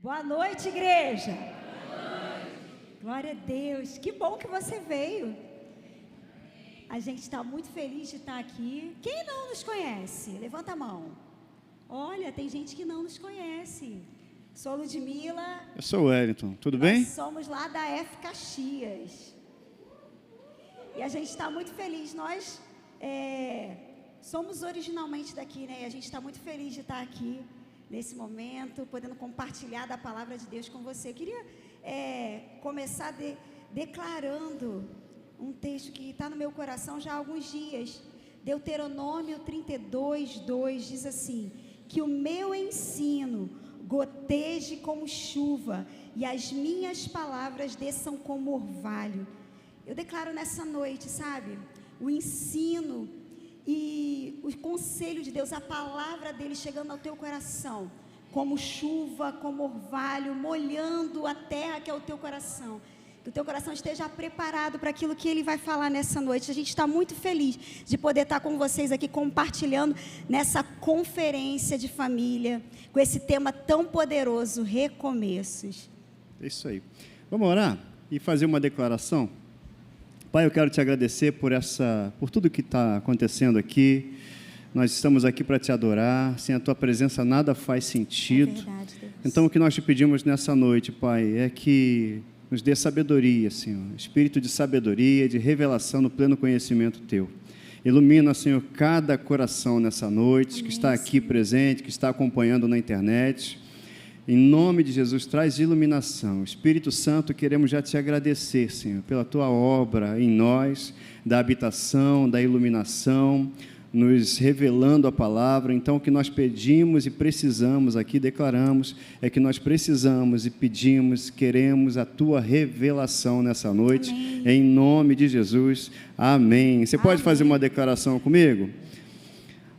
Boa noite, igreja. Boa noite. Glória a Deus. Que bom que você veio. A gente está muito feliz de estar aqui. Quem não nos conhece? Levanta a mão. Olha, tem gente que não nos conhece. Sou Ludmila. Eu sou o Wellington. Tudo bem? Nós somos lá da F Caxias. E a gente está muito feliz. Nós somos originalmente daqui, né? E a gente está muito feliz de estar aqui nesse momento, podendo compartilhar da palavra de Deus com você. Eu queria começar declarando um texto que está no meu coração já há alguns dias. Deuteronômio 32, 2 diz assim: que o meu ensino goteje como chuva e as minhas palavras desçam como orvalho. Eu declaro nessa noite, sabe, o ensino e o conselho de Deus, a palavra dele chegando ao teu coração, como chuva, como orvalho, molhando a terra que é o teu coração. Que o teu coração esteja preparado para aquilo que ele vai falar nessa noite. A gente está muito feliz de poder estar com vocês aqui compartilhando nessa conferência de família, com esse tema tão poderoso, recomeços. É isso aí. Vamos orar e fazer uma declaração? Pai, eu quero te agradecer por tudo que está acontecendo aqui. Nós estamos aqui para te adorar. Sem a tua presença nada faz sentido. É verdade, Deus. Então o que nós te pedimos nessa noite, Pai, é que nos dê sabedoria, Senhor. Espírito de sabedoria, de revelação no pleno conhecimento teu. Ilumina, Senhor, cada coração nessa noite. Amém, que está aqui Senhor, presente, que está acompanhando na internet. Em nome de Jesus, traz iluminação. Espírito Santo, queremos já te agradecer, Senhor, pela tua obra em nós, da habitação, da iluminação, nos revelando a palavra. Então, o que nós pedimos e precisamos aqui, declaramos, é que nós precisamos e pedimos, queremos a tua revelação nessa noite. Amém. Em nome de Jesus, amém. Você pode fazer uma declaração comigo?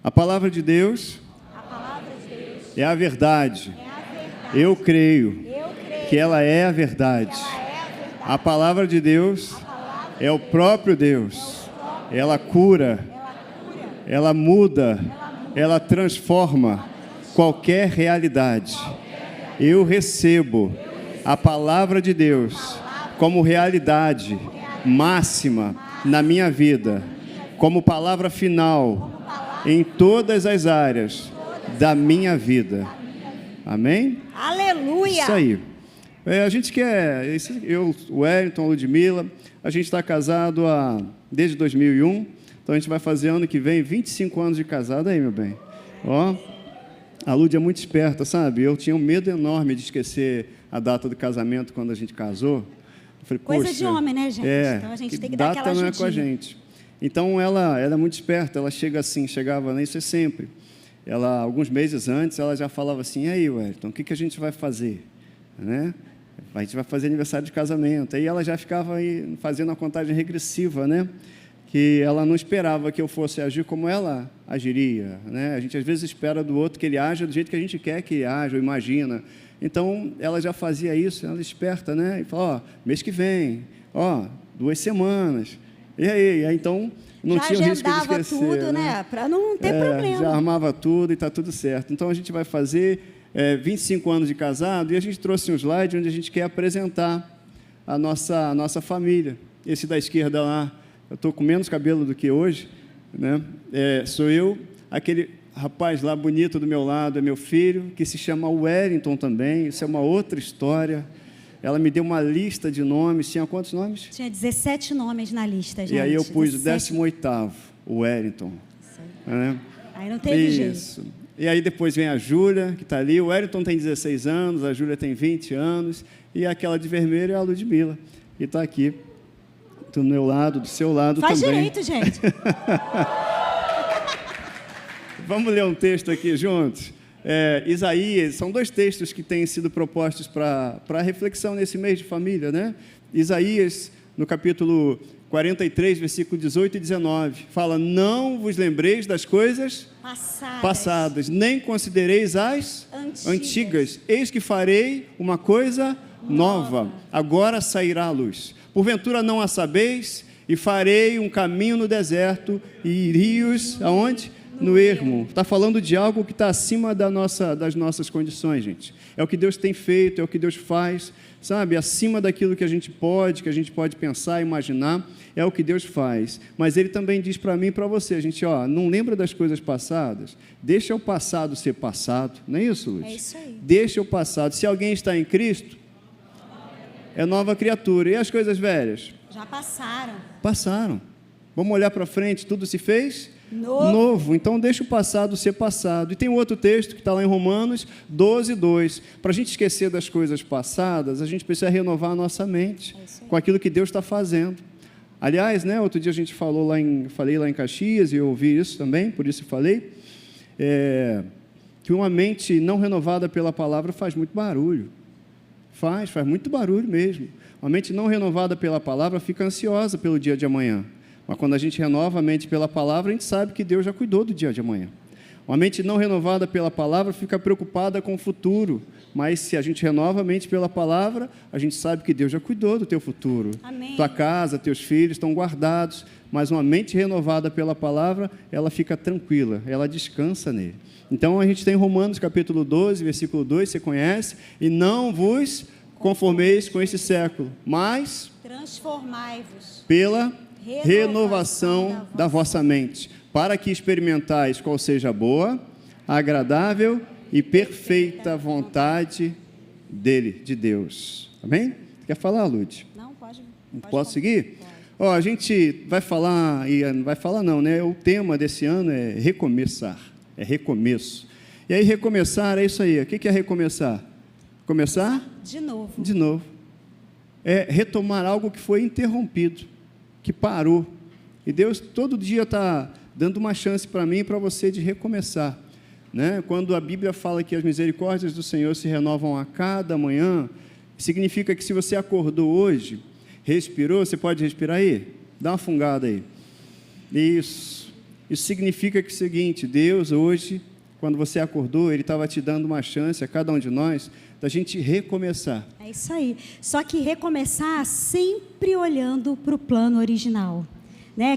A palavra de Deus, é a verdade. Eu creio que ela é a verdade. A palavra de Deus é o próprio Deus. Ela cura, ela muda, ela transforma qualquer realidade. Eu recebo a palavra de Deus como realidade máxima na minha vida, como palavra final em todas as áreas da minha vida. Amém? Aleluia! Isso aí. A gente quer, eu, o Wellington, a Ludmila, a gente está casado desde 2001, então a gente vai fazer ano que vem 25 anos de casado aí, meu bem. Ó, a Lud é muito esperta, sabe? Eu tinha um medo enorme de esquecer a data do casamento quando a gente casou. Eu falei, coisa de homem, né, gente? Então a gente tem que dar aquela ajudinha. Data não é com a gente. Então ela é muito esperta, ela chegava nisso sempre. Ela, alguns meses antes, ela já falava assim: e aí, Wellington, o que a gente vai fazer? Né? A gente vai fazer aniversário de casamento. Aí ela já ficava aí fazendo a contagem regressiva, né? Que ela não esperava que eu fosse agir como ela agiria. Né? A gente, às vezes, espera do outro que ele aja do jeito que a gente quer que ele aja, ou imagina. Então, ela já fazia isso, ela esperta, né? E fala, mês que vem, 2 semanas. E aí, então... Não já tinha o risco de esquecer, tudo, né? Para não ter problema. Já armava tudo e está tudo certo. Então, a gente vai fazer 25 anos de casado e a gente trouxe um slide onde a gente quer apresentar a nossa família. Esse da esquerda lá, eu estou com menos cabelo do que hoje, né? Sou eu, aquele rapaz lá bonito do meu lado é meu filho, que se chama Wellington também, isso é uma outra história. Ela me deu uma lista de nomes. Tinha quantos nomes? Tinha 17 nomes na lista, gente. E aí eu pus o 18º, o Wellington. Aí não teve jeito. E aí depois vem a Júlia, que está ali. O Wellington tem 16 anos, a Júlia tem 20 anos. E aquela de vermelho é a Ludmila, que está aqui do meu lado, do seu lado também. Faz direito, gente. Vamos ler um texto aqui juntos? Isaías, são 2 textos que têm sido propostos para reflexão nesse mês de família, né? Isaías, no capítulo 43, versículo 18 e 19, fala: não vos lembreis das coisas passadas, nem considereis as antigas. Eis que farei uma coisa nova, agora sairá a luz. Porventura não a sabeis? E farei um caminho no deserto e rios, aonde? no ermo. Está falando de algo que está acima das nossas condições, gente. É o que Deus tem feito, é o que Deus faz, sabe? Acima daquilo que a gente pode pensar, imaginar, é o que Deus faz. Mas Ele também diz para mim e para você, a gente, não lembra das coisas passadas? Deixa o passado ser passado. Não é isso, Luz? É isso aí. Deixa o passado. Se alguém está em Cristo, é nova criatura. E as coisas velhas? Já passaram. Passaram. Vamos olhar para frente, tudo se fez Novo. Então deixa o passado ser passado. E tem um outro texto que está lá em Romanos 12:2. Para a gente esquecer das coisas passadas, a gente precisa renovar a nossa mente com aquilo que Deus está fazendo. Aliás, outro dia a gente falei lá em Caxias, e eu ouvi isso também, por isso falei, que uma mente não renovada pela palavra faz muito barulho. Faz muito barulho mesmo. Uma mente não renovada pela palavra fica ansiosa pelo dia de amanhã. Mas quando a gente renova a mente pela palavra, a gente sabe que Deus já cuidou do dia de amanhã. Uma mente não renovada pela palavra fica preocupada com o futuro. Mas se a gente renova a mente pela palavra, a gente sabe que Deus já cuidou do teu futuro. Amém. Tua casa, teus filhos estão guardados. Mas uma mente renovada pela palavra, ela fica tranquila, ela descansa nele. Então a gente tem Romanos capítulo 12, versículo 2, você conhece? E não vos conformeis com este século, mas transformai-vos pela renovação da vossa mente, para que experimentais qual seja a boa, agradável e perfeita vontade dele, de Deus. Amém? Quer falar, Lud? Não, pode Posso seguir? A gente vai falar, o tema desse ano é recomeçar, é recomeço. E aí recomeçar é isso aí, o que é recomeçar? Começar? De novo. De novo. É retomar algo que foi interrompido, que parou. E Deus todo dia está dando uma chance para mim e para você de recomeçar. Quando a Bíblia fala que as misericórdias do Senhor se renovam a cada manhã, significa que se você acordou hoje, respirou, você pode respirar aí? Dá uma fungada aí. Isso significa que é o seguinte, Deus hoje, quando você acordou, Ele estava te dando uma chance a cada um de nós, da gente recomeçar. É isso aí. Só que recomeçar sempre olhando para o plano original.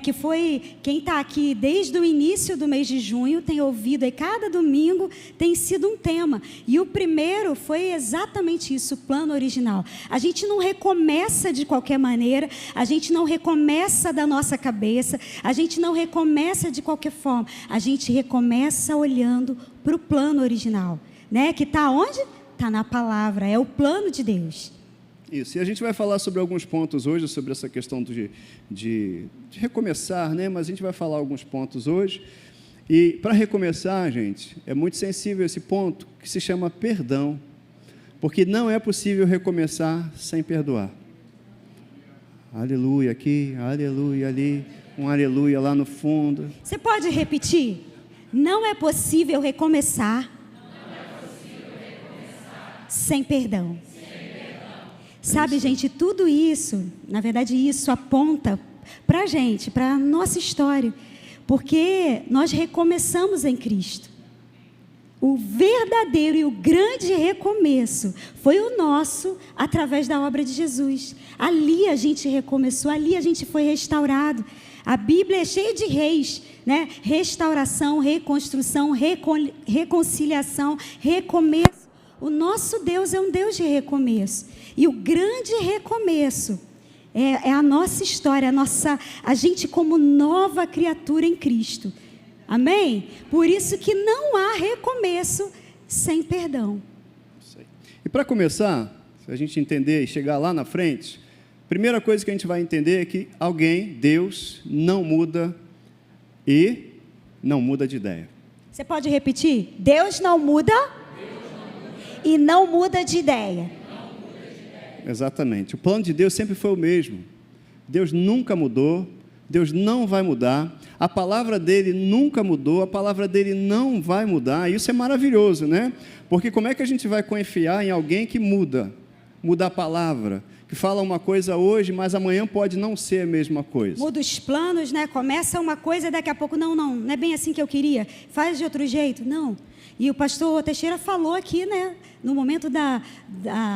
Que foi, quem está aqui desde o início do mês de junho tem ouvido aí, cada domingo tem sido um tema, e o primeiro foi exatamente isso, o plano original. A gente não recomeça de qualquer maneira, a gente não recomeça da nossa cabeça, a gente não recomeça de qualquer forma, a gente recomeça olhando para o plano original, que está onde? Está na palavra, é o plano de Deus. Isso, e a gente vai falar sobre alguns pontos hoje, sobre essa questão de recomeçar, mas a gente vai falar alguns pontos hoje. E para recomeçar, gente, é muito sensível esse ponto, que se chama perdão, porque não é possível recomeçar sem perdoar. Aleluia aqui, aleluia ali, um aleluia lá no fundo. Você pode repetir? Não é possível recomeçar sem perdão. Sabe, gente, tudo isso, na verdade, isso aponta para a gente, para a nossa história, porque nós recomeçamos em Cristo. O verdadeiro e o grande recomeço foi o nosso através da obra de Jesus. Ali a gente recomeçou, ali a gente foi restaurado. A Bíblia é cheia de reis, Restauração, reconstrução, reconciliação, recomeço. O nosso Deus é um Deus de recomeço. E o grande recomeço é a nossa história, a gente como nova criatura em Cristo. Amém? Por isso que não há recomeço sem perdão. E para começar, se a gente entender e chegar lá na frente, a primeira coisa que a gente vai entender é que Deus, não muda e não muda de ideia. Você pode repetir? Deus não muda e não muda de ideia. Exatamente. O plano de Deus sempre foi o mesmo. Deus nunca mudou, Deus não vai mudar, a palavra dele nunca mudou, a palavra dele não vai mudar. Isso é maravilhoso, Porque como é que a gente vai confiar em alguém que muda a palavra, que fala uma coisa hoje, mas amanhã pode não ser a mesma coisa? Muda os planos, Começa uma coisa, daqui a pouco, não é bem assim que eu queria, faz de outro jeito, não. E o pastor Teixeira falou aqui, no momento da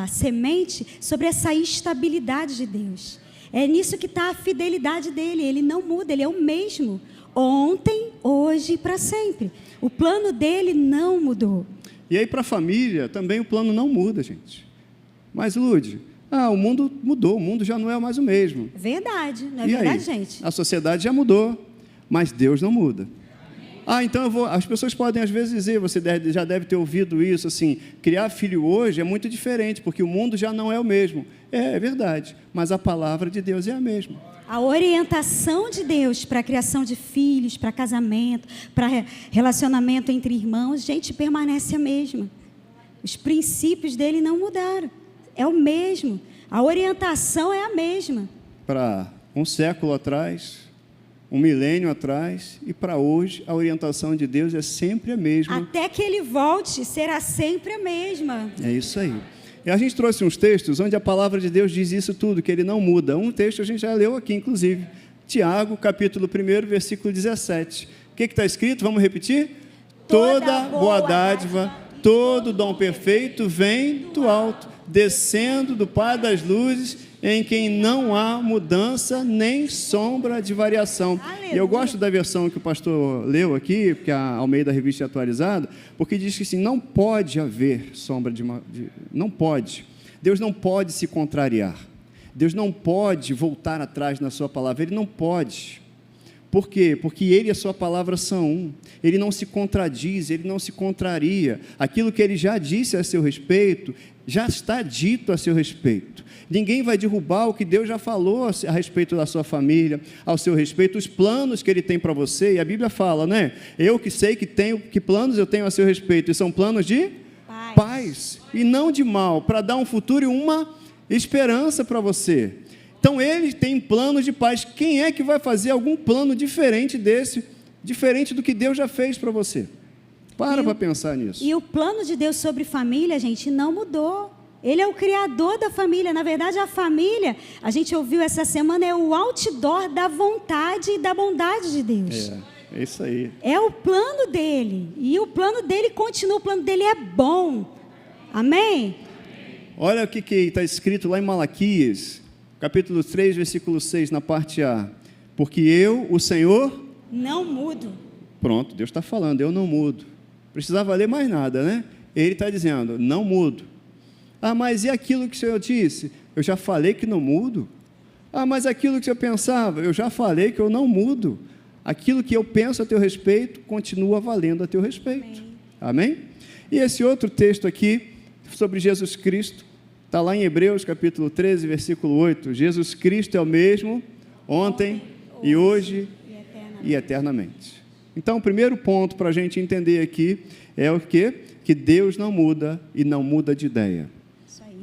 semente, sobre essa estabilidade de Deus. É nisso que está a fidelidade dele, ele não muda, ele é o mesmo. ontem, hoje e para sempre. O plano dele não mudou. E aí, para a família, também o plano não muda, gente. Mas, Lude, o mundo mudou, o mundo já não é mais o mesmo. Verdade, não é E verdade, aí? gente? A sociedade já mudou, mas Deus não muda. Então as pessoas podem às vezes dizer, você já deve ter ouvido isso, assim, criar filho hoje é muito diferente, porque o mundo já não é o mesmo. É verdade, mas a palavra de Deus é a mesma. A orientação de Deus para a criação de filhos, para casamento, para relacionamento entre irmãos, gente, permanece a mesma. Os princípios dele não mudaram. É o mesmo. A orientação é a mesma. Para um século atrás, um milênio atrás, e para hoje, a orientação de Deus é sempre a mesma. Até que ele volte, será sempre a mesma. É isso aí. E a gente trouxe uns textos onde a palavra de Deus diz isso tudo, que ele não muda. Um texto a gente já leu aqui, inclusive. Tiago, capítulo 1, versículo 17. O que está escrito? Vamos repetir? Toda boa dádiva, todo dom perfeito vem do alto, descendo do Pai das luzes, em quem não há mudança nem sombra de variação. Aleluia. E eu gosto da versão que o pastor leu aqui, porque a Almeida Revista Atualizada, porque diz que assim, não pode haver sombra não pode. Deus não pode se contrariar. Deus não pode voltar atrás na sua palavra. Ele não pode. Por quê? Porque ele e a sua palavra são um. Ele não se contradiz, ele não se contraria. Aquilo que ele já disse a seu respeito, já está dito a seu respeito. Ninguém vai derrubar o que Deus já falou a respeito da sua família, ao seu respeito, os planos que ele tem para você. E a Bíblia fala, né? Eu que sei que planos eu tenho a seu respeito. E são planos de paz e não de mal, para dar um futuro e uma esperança para você. Então, ele tem planos de paz. Quem é que vai fazer algum plano diferente desse, diferente do que Deus já fez para você? Para pensar nisso. E o plano de Deus sobre família, gente, não mudou. Ele é o criador da família. Na verdade, a família, a gente ouviu essa semana, é o outdoor da vontade e da bondade de Deus. É isso aí. É o plano dele. E o plano dele continua, o plano dele é bom. Amém? Olha o que está escrito lá em Malaquias, capítulo 3, versículo 6, na parte A. Porque eu, o Senhor... não mudo. Pronto, Deus está falando, eu não mudo. Precisava ler mais nada, né? Ele está dizendo, não mudo. Mas e aquilo que o Senhor disse? Eu já falei que não mudo. Mas aquilo que eu pensava? Eu já falei que eu não mudo. Aquilo que eu penso a teu respeito, continua valendo a teu respeito. Amém? E esse outro texto aqui, sobre Jesus Cristo, está lá em Hebreus, capítulo 13, versículo 8. Jesus Cristo é o mesmo, ontem e hoje e eternamente. Então, o primeiro ponto para a gente entender aqui é o quê? Que Deus não muda e não muda de ideia.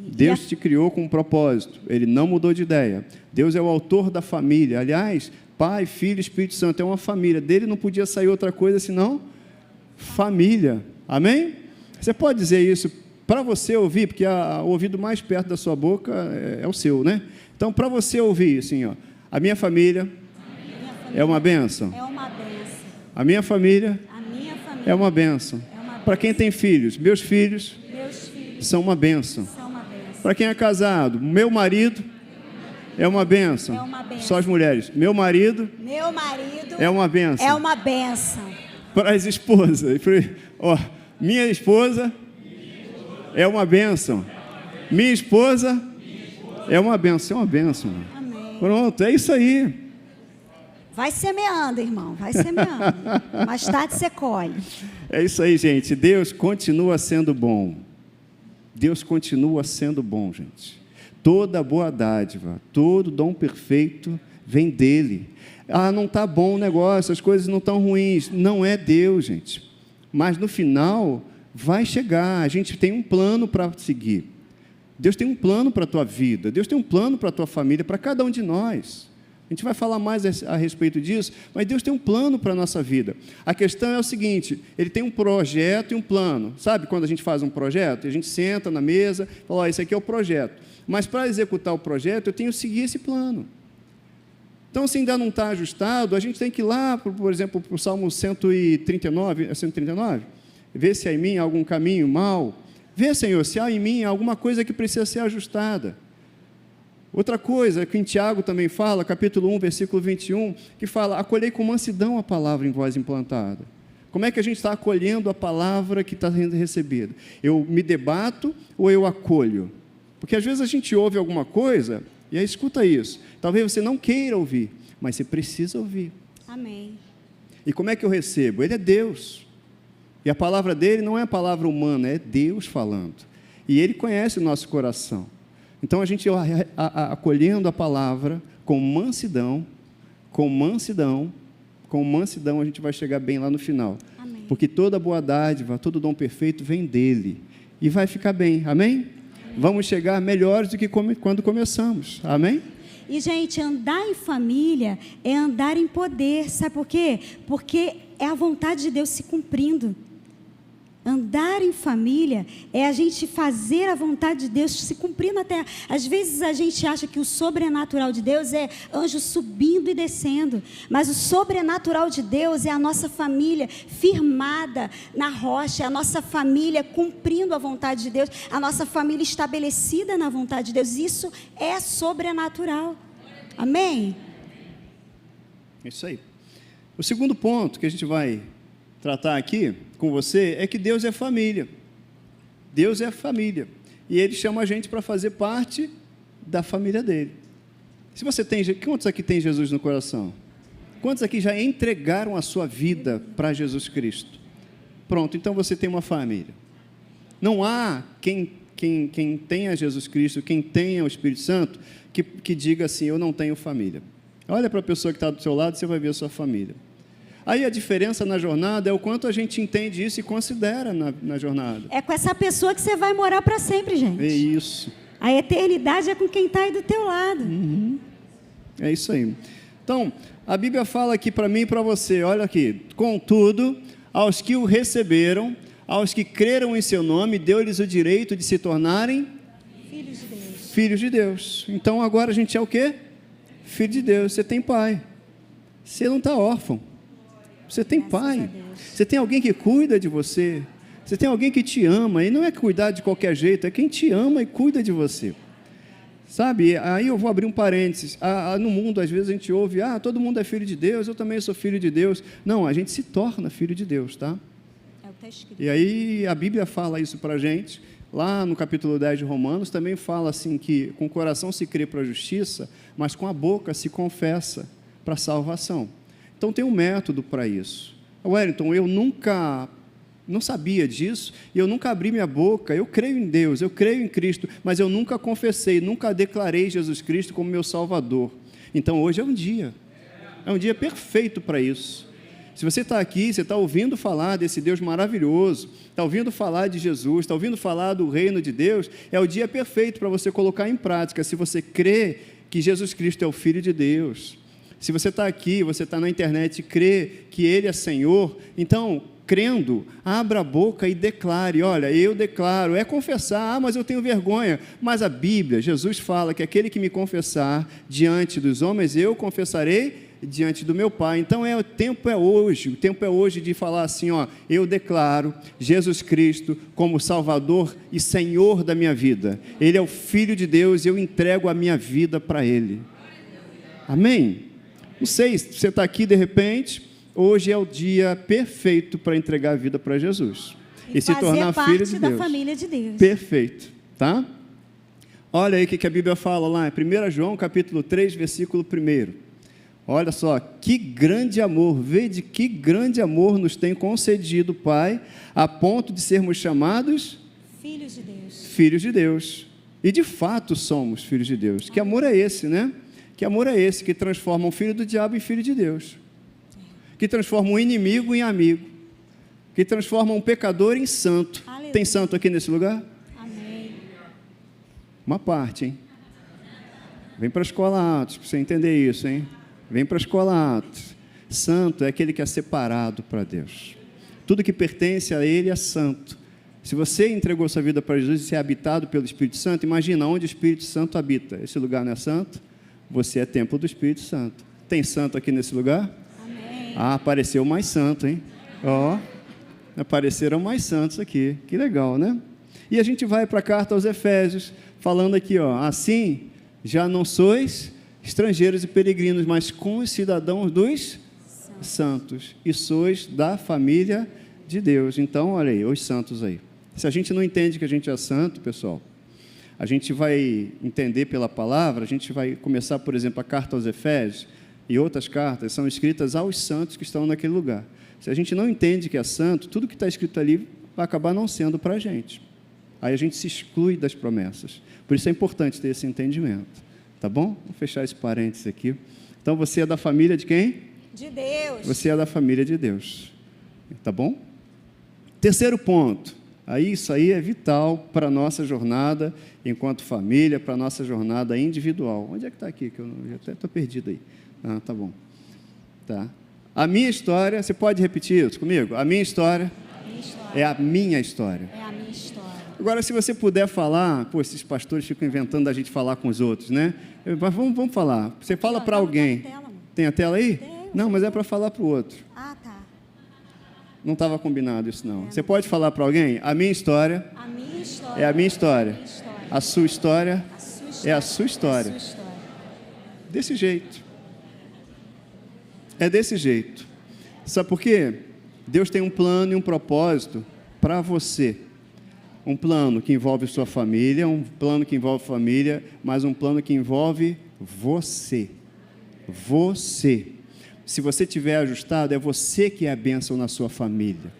Deus te criou com um propósito, Ele não mudou de ideia. Deus é o autor da família. Aliás, Pai, Filho e Espírito Santo é uma família. Dele não podia sair outra coisa senão família. Amém? Você pode dizer isso para você ouvir, porque o ouvido mais perto da sua boca é o seu, né? Então, para você ouvir, assim, ó, a minha família é uma bênção. É uma bênção. A minha família é uma bênção. Para quem tem filhos, meus filhos são uma bênção. Para quem é casado, meu marido é uma bênção. Só as mulheres. Meu marido é uma bênção. É uma bênção. Para as esposas, minha esposa é uma bênção. Minha esposa é uma bênção. É uma bênção. Amém. Pronto, é isso aí. Vai semeando, irmão, vai semeando. Mais tarde você colhe. É isso aí, gente. Deus continua sendo bom. Deus continua sendo bom, gente. Toda boa dádiva, todo dom perfeito vem dele. Não está bom o negócio, as coisas não estão ruins. Não é Deus, gente. Mas no final vai chegar. A gente tem um plano para seguir. Deus tem um plano para a tua vida. Deus tem um plano para a tua família, para cada um de nós. A gente vai falar mais a respeito disso, mas Deus tem um plano para a nossa vida. A questão é o seguinte, Ele tem um projeto e um plano. Sabe quando a gente faz um projeto? A gente senta na mesa e fala, esse aqui é o projeto. Mas para executar o projeto, eu tenho que seguir esse plano. Então, se ainda não está ajustado, a gente tem que ir lá, por exemplo, para o Salmo 139, ver se há em mim algum caminho mau. Vê, Senhor, se há em mim alguma coisa que precisa ser ajustada. Outra coisa que em Tiago também fala, capítulo 1, versículo 21, que fala, acolhei com mansidão a palavra em vós implantada. Como é que a gente está acolhendo a palavra que está sendo recebida? Eu me debato ou eu acolho? Porque às vezes a gente ouve alguma coisa, e aí escuta isso, talvez você não queira ouvir, mas você precisa ouvir. Amém. E como é que eu recebo? Ele é Deus. E a palavra dele não é a palavra humana, é Deus falando. E ele conhece o nosso coração. Então, a gente acolhendo a palavra com mansidão, a gente vai chegar bem lá no final. Amém. Porque toda boa dádiva, todo dom perfeito vem dele. E vai ficar bem, amém? Amém. Vamos chegar melhores do que quando começamos, amém? E, gente, andar em família é andar em poder, sabe por quê? Porque é a vontade de Deus se cumprindo. Andar em família é a gente fazer a vontade de Deus se cumprir na terra. Às vezes a gente acha que o sobrenatural de Deus é anjo subindo e descendo, mas o sobrenatural de Deus é a nossa família firmada na rocha, é a nossa família cumprindo a vontade de Deus, a nossa família estabelecida na vontade de Deus. Isso é sobrenatural. Amém? Isso aí. O segundo ponto que a gente vai tratar aqui com você é que Deus é família. Deus é família. E Ele chama a gente para fazer parte da família dEle. Se você tem, quantos aqui tem Jesus no coração? Quantos aqui já entregaram a sua vida para Jesus Cristo? Pronto, então você tem uma família. Não há quem tenha Jesus Cristo, quem tenha o Espírito Santo, que diga assim, eu não tenho família. Olha para a pessoa que está do seu lado, você vai ver a sua família. Aí a diferença na jornada é o quanto a gente entende isso e considera na jornada. É com essa pessoa que você vai morar para sempre, gente. É isso. A eternidade é com quem está aí do teu lado. Uhum. É isso aí. Então, a Bíblia fala aqui para mim e para você, olha aqui. Contudo, aos que o receberam, aos que creram em seu nome, deu-lhes o direito de se tornarem Filhos de Deus. Filhos de Deus. Então, agora a gente é o quê? Filho de Deus. Você tem pai. Você não está órfão. Você tem pai, você tem alguém que cuida de você, você tem alguém que te ama, e não é cuidar de qualquer jeito, é quem te ama e cuida de você, sabe? Aí eu vou abrir um parênteses, no mundo às vezes a gente ouve, todo mundo é filho de Deus, eu também sou filho de Deus. Não, a gente se torna filho de Deus, tá? É o que está escrito. E aí a Bíblia fala isso para a gente, lá no capítulo 10 de Romanos, também fala assim que com o coração se crê para a justiça, mas com a boca se confessa para a salvação. Então, tem um método para isso. Wellington, eu não sabia disso, e eu nunca abri minha boca, eu creio em Deus, eu creio em Cristo, mas eu nunca confessei, nunca declarei Jesus Cristo como meu Salvador. Então, hoje é um dia perfeito para isso. Se você está aqui, você está ouvindo falar desse Deus maravilhoso, está ouvindo falar de Jesus, está ouvindo falar do reino de Deus, é o dia perfeito para você colocar em prática, se você crê que Jesus Cristo é o Filho de Deus. Se você está aqui, você está na internet e crê que Ele é Senhor, então, crendo, abra a boca e declare, olha, eu declaro, é confessar, mas eu tenho vergonha, mas a Bíblia, Jesus fala que aquele que me confessar diante dos homens, eu confessarei diante do meu Pai. Então, o tempo é hoje de falar assim, eu declaro Jesus Cristo como Salvador e Senhor da minha vida, Ele é o Filho de Deus e eu entrego a minha vida para Ele. Amém? Não sei, se você está aqui de repente, hoje é o dia perfeito para entregar a vida para Jesus e se tornar filho de Deus. Da família de Deus. Perfeito, tá? Olha aí o que a Bíblia fala lá, 1 João capítulo 3, versículo 1. Olha só, que grande amor, vede que grande amor nos tem concedido o Pai, a ponto de sermos chamados Filhos de Deus. Filhos de Deus. E de fato somos filhos de Deus. Que amor é esse, né? Que amor é esse que transforma um filho do diabo em filho de Deus? Que transforma um inimigo em amigo? Que transforma um pecador em santo? Aleluia. Tem santo aqui nesse lugar? Amém. Uma parte, hein? Vem para a escola Atos, para você entender isso, hein? Vem para a escola Atos. Santo é aquele que é separado para Deus. Tudo que pertence a Ele é santo. Se você entregou sua vida para Jesus e você é habitado pelo Espírito Santo, imagina onde o Espírito Santo habita. Esse lugar não é santo? Você é templo do Espírito Santo. Tem santo aqui nesse lugar? Amém. Apareceu mais santo, hein? Apareceram mais santos aqui. Que legal, né? E a gente vai para a carta aos Efésios, falando aqui, assim, Já não sois estrangeiros e peregrinos, mas concidadãos dos santos, e sois da família de Deus. Então, olha aí, os santos aí. Se a gente não entende que a gente é santo, pessoal, a gente vai entender pela palavra, a gente vai começar, por exemplo, a carta aos Efésios, e outras cartas são escritas aos santos que estão naquele lugar. Se a gente não entende que é santo, tudo que está escrito ali vai acabar não sendo para a gente. Aí a gente se exclui das promessas. Por isso é importante ter esse entendimento. Tá bom? Vou fechar esse parênteses aqui. Então, você é da família de quem? De Deus. Você é da família de Deus. Tá bom? Terceiro ponto. Aí, isso aí é vital para a nossa jornada enquanto família, para a nossa jornada individual. Onde é que está aqui? Que eu até estou perdido aí. Ah, tá bom. Tá. A minha história, você pode repetir isso comigo? A minha história é a minha história. É a minha história. Agora, se você puder falar, pô, esses pastores ficam inventando a gente falar com os outros, né? Mas vamos falar. Você fala para alguém. Tem a tela aí? Não, mas é para falar para o outro. Ah, tá. Não estava combinado isso, não. Você pode falar para alguém? A minha história. A minha história. É a minha história. A minha história. A sua história. A sua história. É a sua história. A sua história. Desse jeito. É desse jeito. Sabe por quê? Deus tem um plano e um propósito para você. Um plano que envolve sua família, um plano que envolve família, mas um plano que envolve você. Você. Se você estiver ajustado, é você que é a bênção na sua família.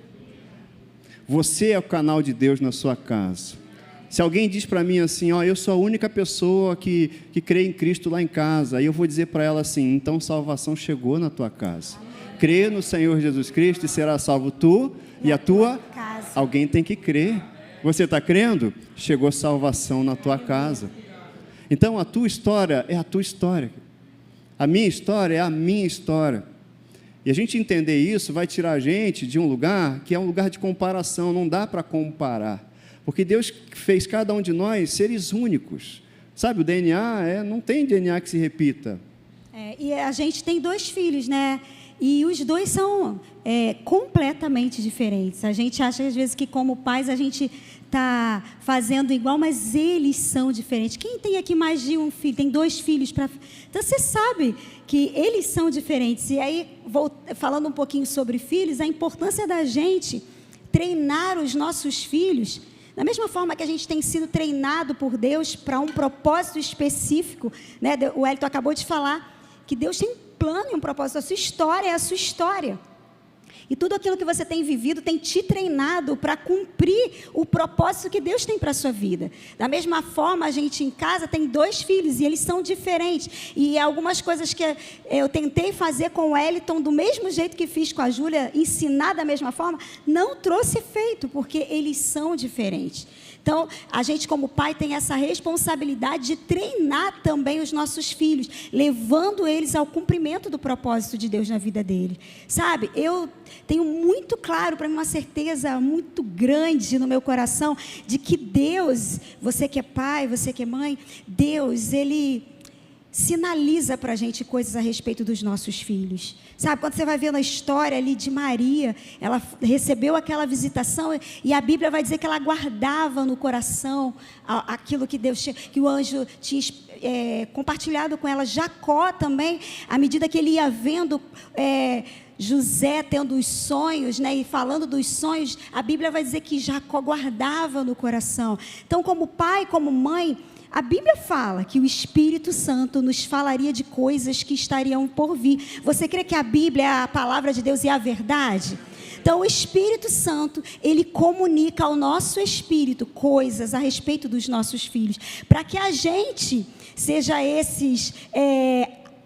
Você é o canal de Deus na sua casa. Se alguém diz para mim assim, ó, eu sou a única pessoa que crê em Cristo lá em casa, aí eu vou dizer para ela assim, então salvação chegou na tua casa. Crê no Senhor Jesus Cristo e será salvo tu e a tua casa. Alguém tem que crer. Você está crendo? Chegou salvação na tua casa. Então, a tua história é a tua história. A minha história é a minha história. E a gente entender isso vai tirar a gente de um lugar que é um lugar de comparação, não dá para comparar. Porque Deus fez cada um de nós seres únicos. Sabe, o DNA, não tem DNA que se repita. E a gente tem 2 filhos, né? E os 2 são completamente diferentes. A gente acha, às vezes, que como pais a gente está fazendo igual, mas eles são diferentes. Quem tem aqui mais de um filho, tem 2 filhos, então você sabe que eles são diferentes. E aí, falando um pouquinho sobre filhos, a importância da gente treinar os nossos filhos, da mesma forma que a gente tem sido treinado por Deus para um propósito específico, né? O Wellington acabou de falar que Deus tem um plano e um propósito. A sua história é a sua história. E tudo aquilo que você tem vivido tem te treinado para cumprir o propósito que Deus tem para a sua vida. Da mesma forma, a gente em casa tem 2 filhos e eles são diferentes. E algumas coisas que eu tentei fazer com o Wellington, do mesmo jeito que fiz com a Júlia, ensinar da mesma forma, não trouxe efeito, porque eles são diferentes. Então, a gente como pai tem essa responsabilidade de treinar também os nossos filhos, levando eles ao cumprimento do propósito de Deus na vida deles. Sabe, eu tenho muito claro para mim uma certeza muito grande no meu coração de que Deus, você que é pai, você que é mãe, Deus, Ele sinaliza para a gente coisas a respeito dos nossos filhos. Sabe, quando você vai vendo a história ali de Maria, ela recebeu aquela visitação e a Bíblia vai dizer que ela guardava no coração aquilo que Deus que o anjo tinha compartilhado com ela. Jacó também, à medida que ele ia vendo José tendo os sonhos, né, e falando dos sonhos, a Bíblia vai dizer que Jacó guardava no coração. Então, como pai, como mãe, a Bíblia fala que o Espírito Santo nos falaria de coisas que estariam por vir. Você crê que a Bíblia é a palavra de Deus e a verdade? Então, o Espírito Santo, ele comunica ao nosso espírito coisas a respeito dos nossos filhos, para que a gente seja esses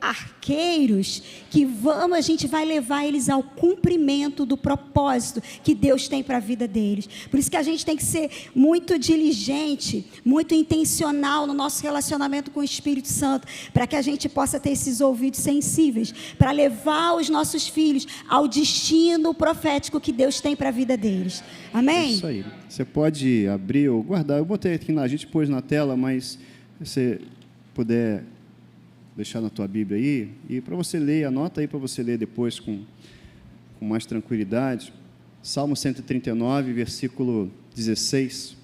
arqueiros que a gente vai levar eles ao cumprimento do propósito que Deus tem para a vida deles. Por isso que a gente tem que ser muito diligente, muito intencional no nosso relacionamento com o Espírito Santo, para que a gente possa ter esses ouvidos sensíveis, para levar os nossos filhos ao destino profético que Deus tem para a vida deles. Amém? Isso aí. Você pode abrir ou guardar. Eu botei aqui, a gente pôs na tela, mas se você puder deixar na tua Bíblia aí, e para você ler, anota aí para você ler depois com mais tranquilidade, Salmo 139, versículo 16,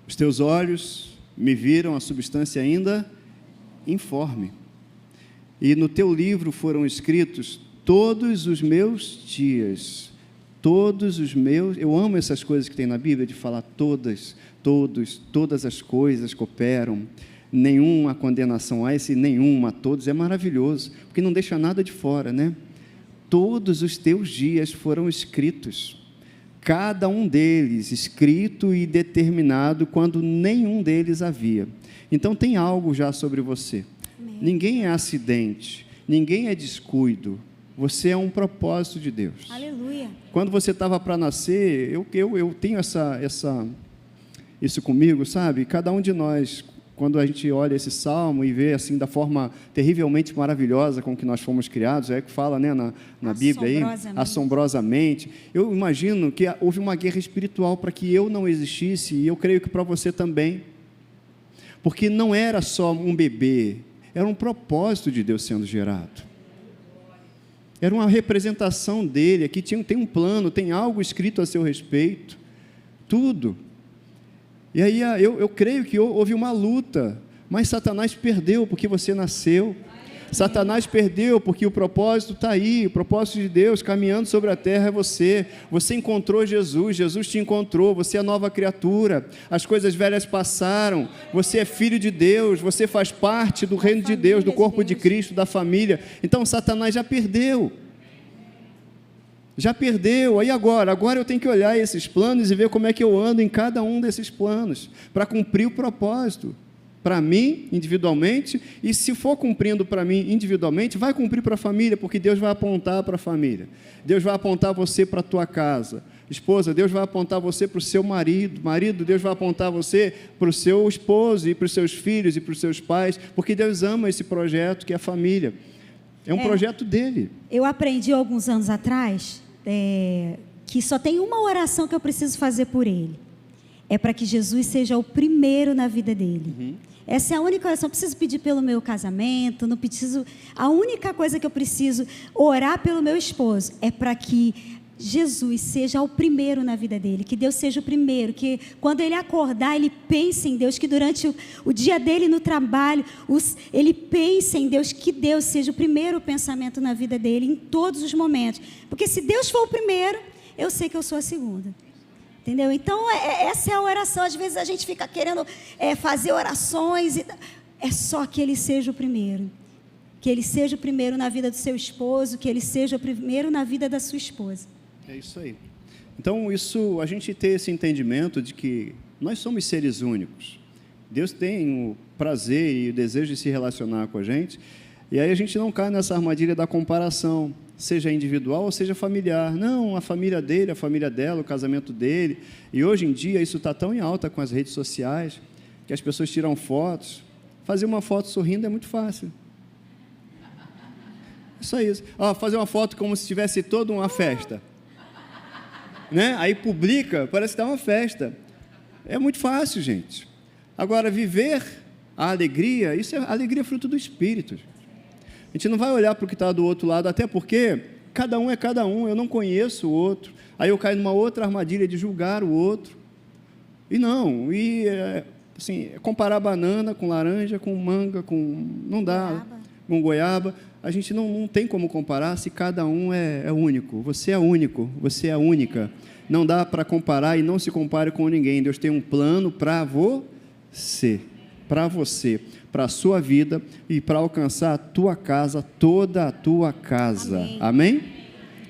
os teus olhos me viram a substância ainda informe. E no teu livro foram escritos todos os meus dias, eu amo essas coisas que tem na Bíblia, de falar todas as coisas cooperam, nenhuma condenação há, esse nenhuma a todos é maravilhoso, porque não deixa nada de fora, né? Todos os teus dias foram escritos, cada um deles escrito e determinado quando nenhum deles havia. Então tem algo já sobre você. Amém. Ninguém é acidente, ninguém é descuido, você é um propósito de Deus. Aleluia. Quando você estava para nascer, eu tenho isso comigo, sabe? Cada um de nós, quando a gente olha esse salmo e vê assim da forma terrivelmente maravilhosa com que nós fomos criados, é que fala, né, na Bíblia aí, assombrosamente. Eu imagino que houve uma guerra espiritual para que eu não existisse, e eu creio que para você também. Porque não era só um bebê, era um propósito de Deus sendo gerado. Era uma representação dele, aqui tem um plano, tem algo escrito a seu respeito, tudo. E aí eu creio que houve uma luta, mas Satanás perdeu porque você nasceu. Satanás perdeu porque o propósito está aí, o propósito de Deus caminhando sobre a terra é você. Você encontrou Jesus, Jesus te encontrou, você é nova criatura, as coisas velhas passaram, você é filho de Deus, você faz parte do reino de Deus, do corpo de Cristo, da família. Então Satanás já perdeu. Aí agora eu tenho que olhar esses planos e ver como é que eu ando em cada um desses planos, para cumprir o propósito, para mim, individualmente, e se for cumprindo para mim individualmente, vai cumprir para a família, porque Deus vai apontar para a família, Deus vai apontar você para a tua casa, esposa, Deus vai apontar você para o seu marido, Deus vai apontar você para o seu esposo, e para os seus filhos, e para os seus pais, porque Deus ama esse projeto que é a família, é um projeto dele. Eu aprendi alguns anos atrás, que só tem uma oração que eu preciso fazer por ele, é para que Jesus seja o primeiro na vida dele. Uhum. Essa é a única oração. Eu preciso pedir pelo meu casamento, não preciso. A única coisa que eu preciso orar pelo meu esposo é para que Jesus seja o primeiro na vida dele, que Deus seja o primeiro, que quando ele acordar, ele pense em Deus, que durante o dia dele no trabalho, ele pense em Deus, que Deus seja o primeiro pensamento na vida dele, em todos os momentos. Porque se Deus for o primeiro, eu sei que eu sou a segunda. Entendeu? Então, essa é a oração. Às vezes a gente fica querendo fazer orações, é só que ele seja o primeiro. Que ele seja o primeiro na vida do seu esposo, que ele seja o primeiro na vida da sua esposa. É isso aí. Então, a gente ter esse entendimento de que nós somos seres únicos. Deus tem o prazer e o desejo de se relacionar com a gente, e aí a gente não cai nessa armadilha da comparação, seja individual ou seja familiar. Não, a família dele, a família dela, o casamento dele. E hoje em dia isso está tão em alta com as redes sociais, que as pessoas tiram fotos. Fazer uma foto sorrindo é muito fácil. Só isso. Fazer uma foto como se tivesse toda uma festa. Né? Aí publica, parece que está uma festa. É muito fácil, gente. Agora, viver a alegria, a alegria é fruto do Espírito. A gente não vai olhar para o que está do outro lado, até porque cada um é cada um, eu não conheço o outro. Aí eu caio numa outra armadilha de julgar o outro. Comparar banana com laranja, com manga, não dá, com goiaba. A gente não tem como comparar se cada um é único. Você é único, você é única. Não dá para comparar e não se compare com ninguém. Deus tem um plano para você, para a sua vida e para alcançar a tua casa, toda a tua casa. Amém?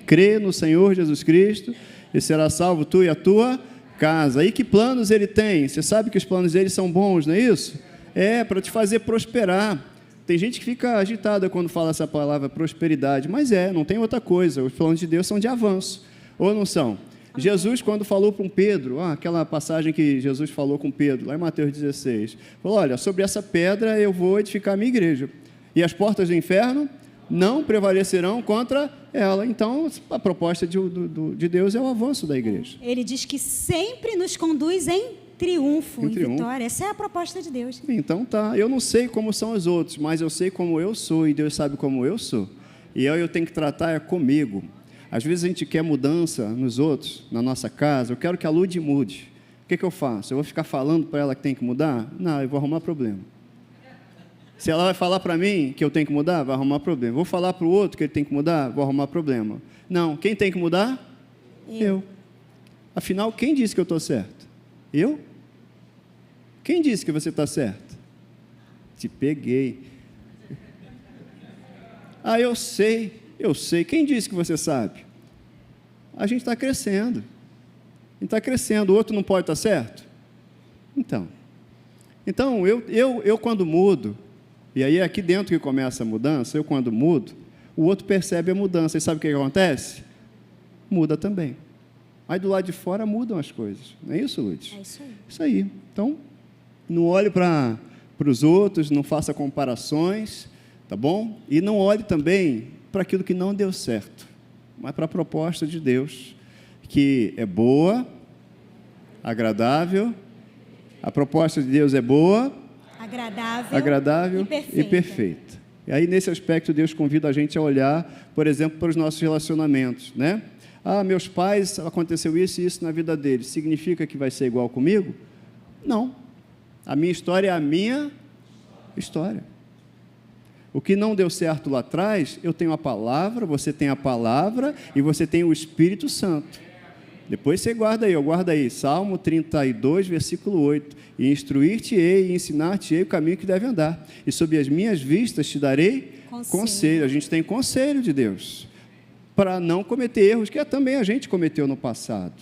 Crê no Senhor Jesus Cristo e será salvo tu e a tua casa. E que planos Ele tem? Você sabe que os planos dele são bons, não é isso? É para te fazer prosperar. Tem gente que fica agitada quando fala essa palavra prosperidade, mas não tem outra coisa. Os planos de Deus são de avanço, ou não são? Amém. Jesus, quando falou para um Pedro, aquela passagem que Jesus falou com Pedro, lá em Mateus 16, falou, olha, sobre essa pedra eu vou edificar a minha igreja, e as portas do inferno não prevalecerão contra ela. Então, a proposta de Deus é o avanço da igreja. Ele diz que sempre nos conduz em triunfo, em vitória. Essa é a proposta de Deus. Então tá, eu não sei como são os outros, mas eu sei como eu sou e Deus sabe como eu sou. E eu tenho que tratar comigo. Às vezes a gente quer mudança nos outros, na nossa casa. Eu quero que a Lud mude. O que eu faço? Eu vou ficar falando para ela que tem que mudar? Não, eu vou arrumar problema. Se ela vai falar para mim que eu tenho que mudar, vai arrumar problema. Vou falar para o outro que ele tem que mudar, vou arrumar problema. Não, quem tem que mudar? Eu. Afinal, quem disse que eu estou certo? Eu? Quem disse que você está certo? Te peguei. Ah, eu sei. Quem disse que você sabe? A gente está crescendo. A gente está crescendo, o outro não pode estar certo? Então, eu quando mudo, e aí é aqui dentro que começa a mudança, eu quando mudo, o outro percebe a mudança, e sabe o que acontece? Muda também. Aí do lado de fora mudam as coisas, não é isso, Lúcia? É isso aí. Isso aí. Então, não olhe para os outros, não faça comparações, tá bom? E não olhe também para aquilo que não deu certo, mas para a proposta de Deus, que é boa, agradável. A proposta de Deus é boa, agradável e perfeita. E aí, nesse aspecto, Deus convida a gente a olhar, por exemplo, para os nossos relacionamentos, né? Ah, meus pais, aconteceu isso e isso na vida deles. Significa que vai ser igual comigo? Não. A minha história é a minha história. O que não deu certo lá atrás, eu tenho a palavra, você tem a palavra e você tem o Espírito Santo. Depois você guarda aí, Salmo 32, versículo 8. E instruir-te-ei e ensinar-te-ei o caminho que deve andar. E sob as minhas vistas te darei conselho. A gente tem conselho de Deus para não cometer erros que também a gente cometeu no passado.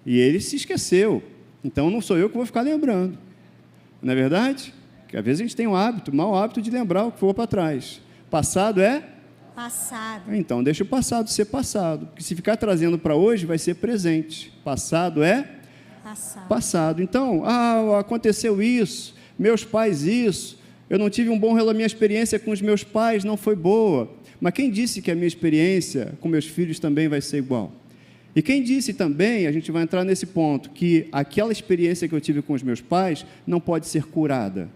E ele se esqueceu. Então não sou eu que vou ficar lembrando. Não é verdade? Porque às vezes a gente tem um hábito, mau hábito de lembrar o que foi para trás. Passado é? Passado. Então, deixa o passado ser passado. Porque se ficar trazendo para hoje, vai ser presente. Passado é? Passado. Então, aconteceu isso, meus pais isso, eu não tive minha experiência com os meus pais não foi boa. Mas quem disse que a minha experiência com meus filhos também vai ser igual? E quem disse também, a gente vai entrar nesse ponto, que aquela experiência que eu tive com os meus pais não pode ser curada.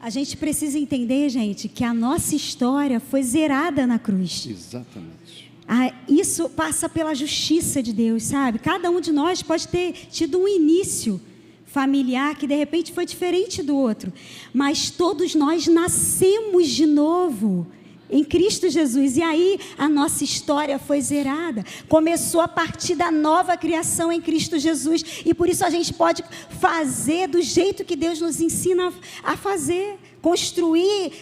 A gente precisa entender, gente, que a nossa história foi zerada na cruz. Exatamente. Isso passa pela justiça de Deus, sabe? Cada um de nós pode ter tido um início familiar que de repente foi diferente do outro, mas todos nós nascemos de novo em Cristo Jesus, e aí a nossa história foi zerada, começou a partir da nova criação em Cristo Jesus, e por isso a gente pode fazer do jeito que Deus nos ensina a fazer, construir,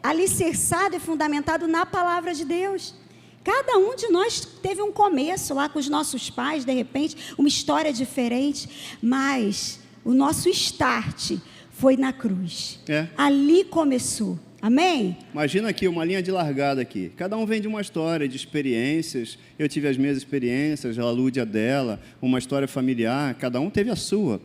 alicerçado e fundamentado na palavra de Deus. Cada um de nós teve um começo lá com os nossos pais, de repente, uma história diferente, mas o nosso start foi na cruz, ali começou. Amém? Imagina aqui uma linha de largada aqui. Cada um vem de uma história, de experiências. Eu tive as minhas experiências, a Lúdia dela, uma história familiar. Cada um teve a sua.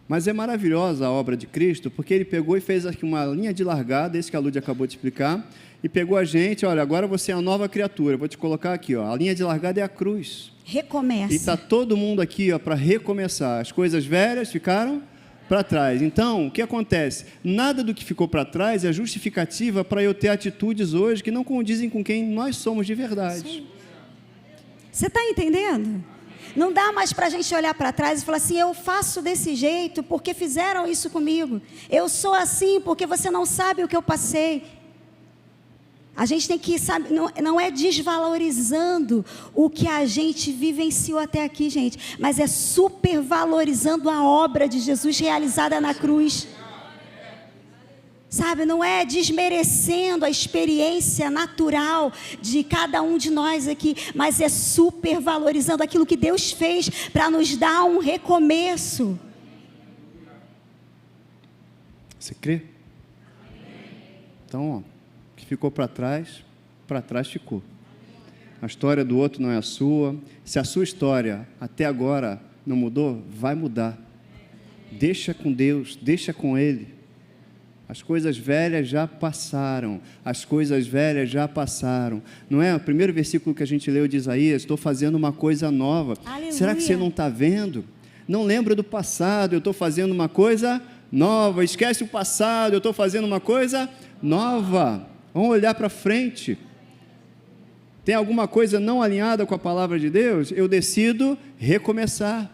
Mas é maravilhosa a obra de Cristo, porque Ele pegou e fez aqui uma linha de largada, esse que a Lúdia acabou de explicar, e pegou a gente, olha, agora você é uma nova criatura. Vou te colocar aqui, ó, a linha de largada é a cruz. Recomeça. E está todo mundo aqui para recomeçar. As coisas velhas ficaram para trás. Então, o que acontece? Nada do que ficou para trás é justificativa para eu ter atitudes hoje que não condizem com quem nós somos de verdade. Sim. Você está entendendo? Não dá mais para a gente olhar para trás e falar assim, eu faço desse jeito porque fizeram isso comigo. Eu sou assim porque você não sabe o que eu passei. A gente tem que, sabe, não é desvalorizando o que a gente vivenciou até aqui, gente, mas é supervalorizando a obra de Jesus realizada na cruz. Sabe, não é desmerecendo a experiência natural de cada um de nós aqui, mas é supervalorizando aquilo que Deus fez para nos dar um recomeço. Você crê? Então, ó. Que ficou para trás ficou. A história do outro não é a sua. Se a sua história até agora não mudou, vai mudar. Deixa com Deus, deixa com Ele. As coisas velhas já passaram. As coisas velhas já passaram. Não é? O primeiro versículo que a gente leu de Isaías, estou fazendo uma coisa nova. Aleluia. Será que você não está vendo? Não lembra do passado, eu estou fazendo uma coisa nova. Esquece o passado, eu estou fazendo uma coisa nova. Vamos olhar para frente. Tem alguma coisa não alinhada com a palavra de Deus? Eu decido recomeçar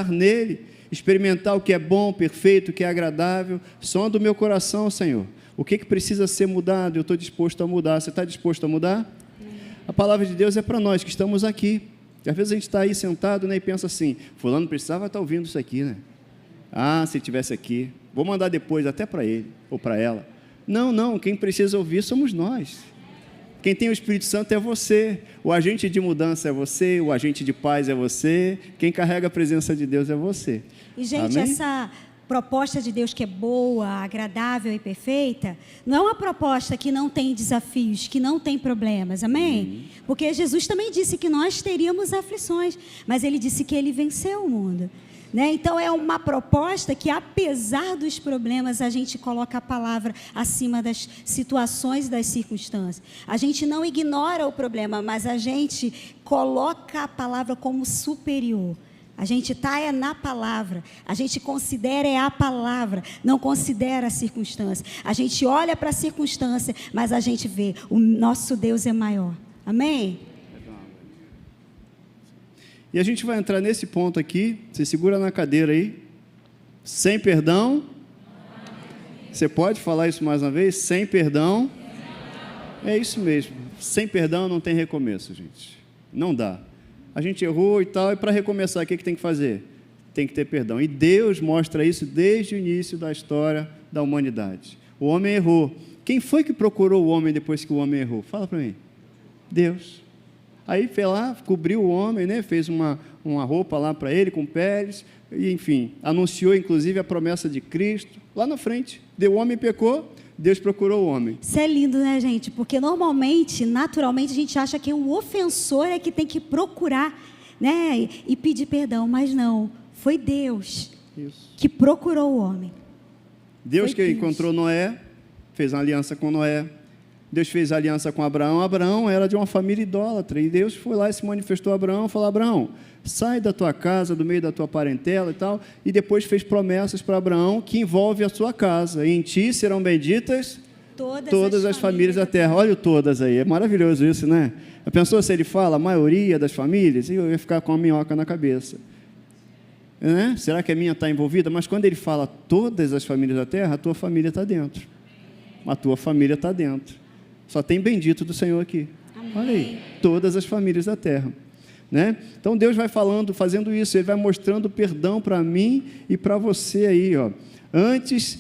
nele. experimentar o que é bom, perfeito, o que é agradável. Sonda o meu coração, Senhor. O que precisa ser mudado? Eu estou disposto a mudar. Você está disposto a mudar? A palavra de Deus é para nós que estamos aqui. Às vezes a gente está aí sentado, né, e pensa assim, fulano precisava estar ouvindo isso aqui, né? Ah, se ele estivesse aqui, vou mandar depois até para ele ou para ela. Não, quem precisa ouvir somos nós. Quem tem o Espírito Santo é você. O agente de mudança é você, o agente de paz é você, quem carrega a presença de Deus é você. E, gente, Amém? essa proposta de Deus que é boa, agradável e perfeita, não é uma proposta que não tem desafios, que não tem problemas, amém? Porque Jesus também disse que nós teríamos aflições, mas Ele disse que Ele venceu o mundo. Né? Então é uma proposta que, apesar dos problemas, a gente coloca a palavra acima das situações e das circunstâncias. A gente não ignora o problema, mas a gente coloca a palavra como superior. A gente está na palavra, a gente considera a palavra, não considera a circunstância. A gente olha para a circunstância, mas a gente vê, o nosso Deus é maior. Amém? E a gente vai entrar nesse ponto aqui, você segura na cadeira aí, sem perdão, você pode falar isso mais uma vez? Sem perdão, é isso mesmo, sem perdão não tem recomeço, gente, não dá, a gente errou e tal, e para recomeçar, o que tem que fazer? Tem que ter perdão, e Deus mostra isso desde o início da história da humanidade. O homem errou, quem foi que procurou o homem depois que o homem errou? Fala para mim. Deus. Aí foi lá, cobriu o homem, né? Fez uma roupa lá para ele, com peles, e, enfim, anunciou inclusive a promessa de Cristo, lá na frente, o homem pecou, Deus procurou o homem. Isso é lindo, né, gente? Porque normalmente, naturalmente, a gente acha que o ofensor é que tem que procurar, né? E pedir perdão, mas não, foi Deus que procurou o homem. Deus que encontrou Noé, fez uma aliança com Noé. Deus fez aliança com Abraão. Abraão era de uma família idólatra, e Deus foi lá e se manifestou a Abraão, falou: Abraão, sai da tua casa, do meio da tua parentela e tal, e depois fez promessas para Abraão que envolve a sua casa, e em ti serão benditas todas as famílias da terra. Olha o todas aí, é maravilhoso isso, né? A pessoa, se ele fala a maioria das famílias, eu ia ficar com a minhoca na cabeça, né? Será que a minha está envolvida? Mas quando ele fala todas as famílias da terra, a tua família está dentro, a tua família está dentro. Só tem bendito do Senhor aqui. Amém. Olha aí, todas as famílias da terra, né? Então Deus vai falando, fazendo isso, Ele vai mostrando perdão para mim e para você aí, ó. Antes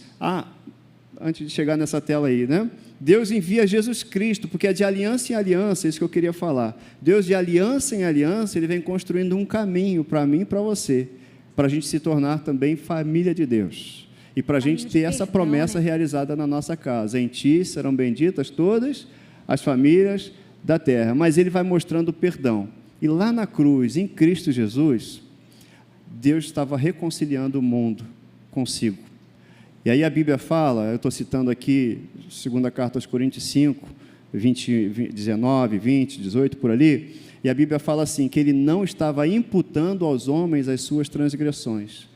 de chegar nessa tela aí, né? Deus envia Jesus Cristo, porque é de aliança em aliança, isso que eu queria falar. Deus, de aliança em aliança, Ele vem construindo um caminho para mim e para você, para a gente se tornar também família de Deus. E para a gente ter essa promessa realizada na nossa casa. Em ti serão benditas todas as famílias da terra. Mas Ele vai mostrando perdão. E lá na cruz, em Cristo Jesus, Deus estava reconciliando o mundo consigo. E aí a Bíblia fala, eu estou citando aqui, segunda carta aos Coríntios 5, 19, 20, 18, por ali, e a Bíblia fala assim, que Ele não estava imputando aos homens as suas transgressões.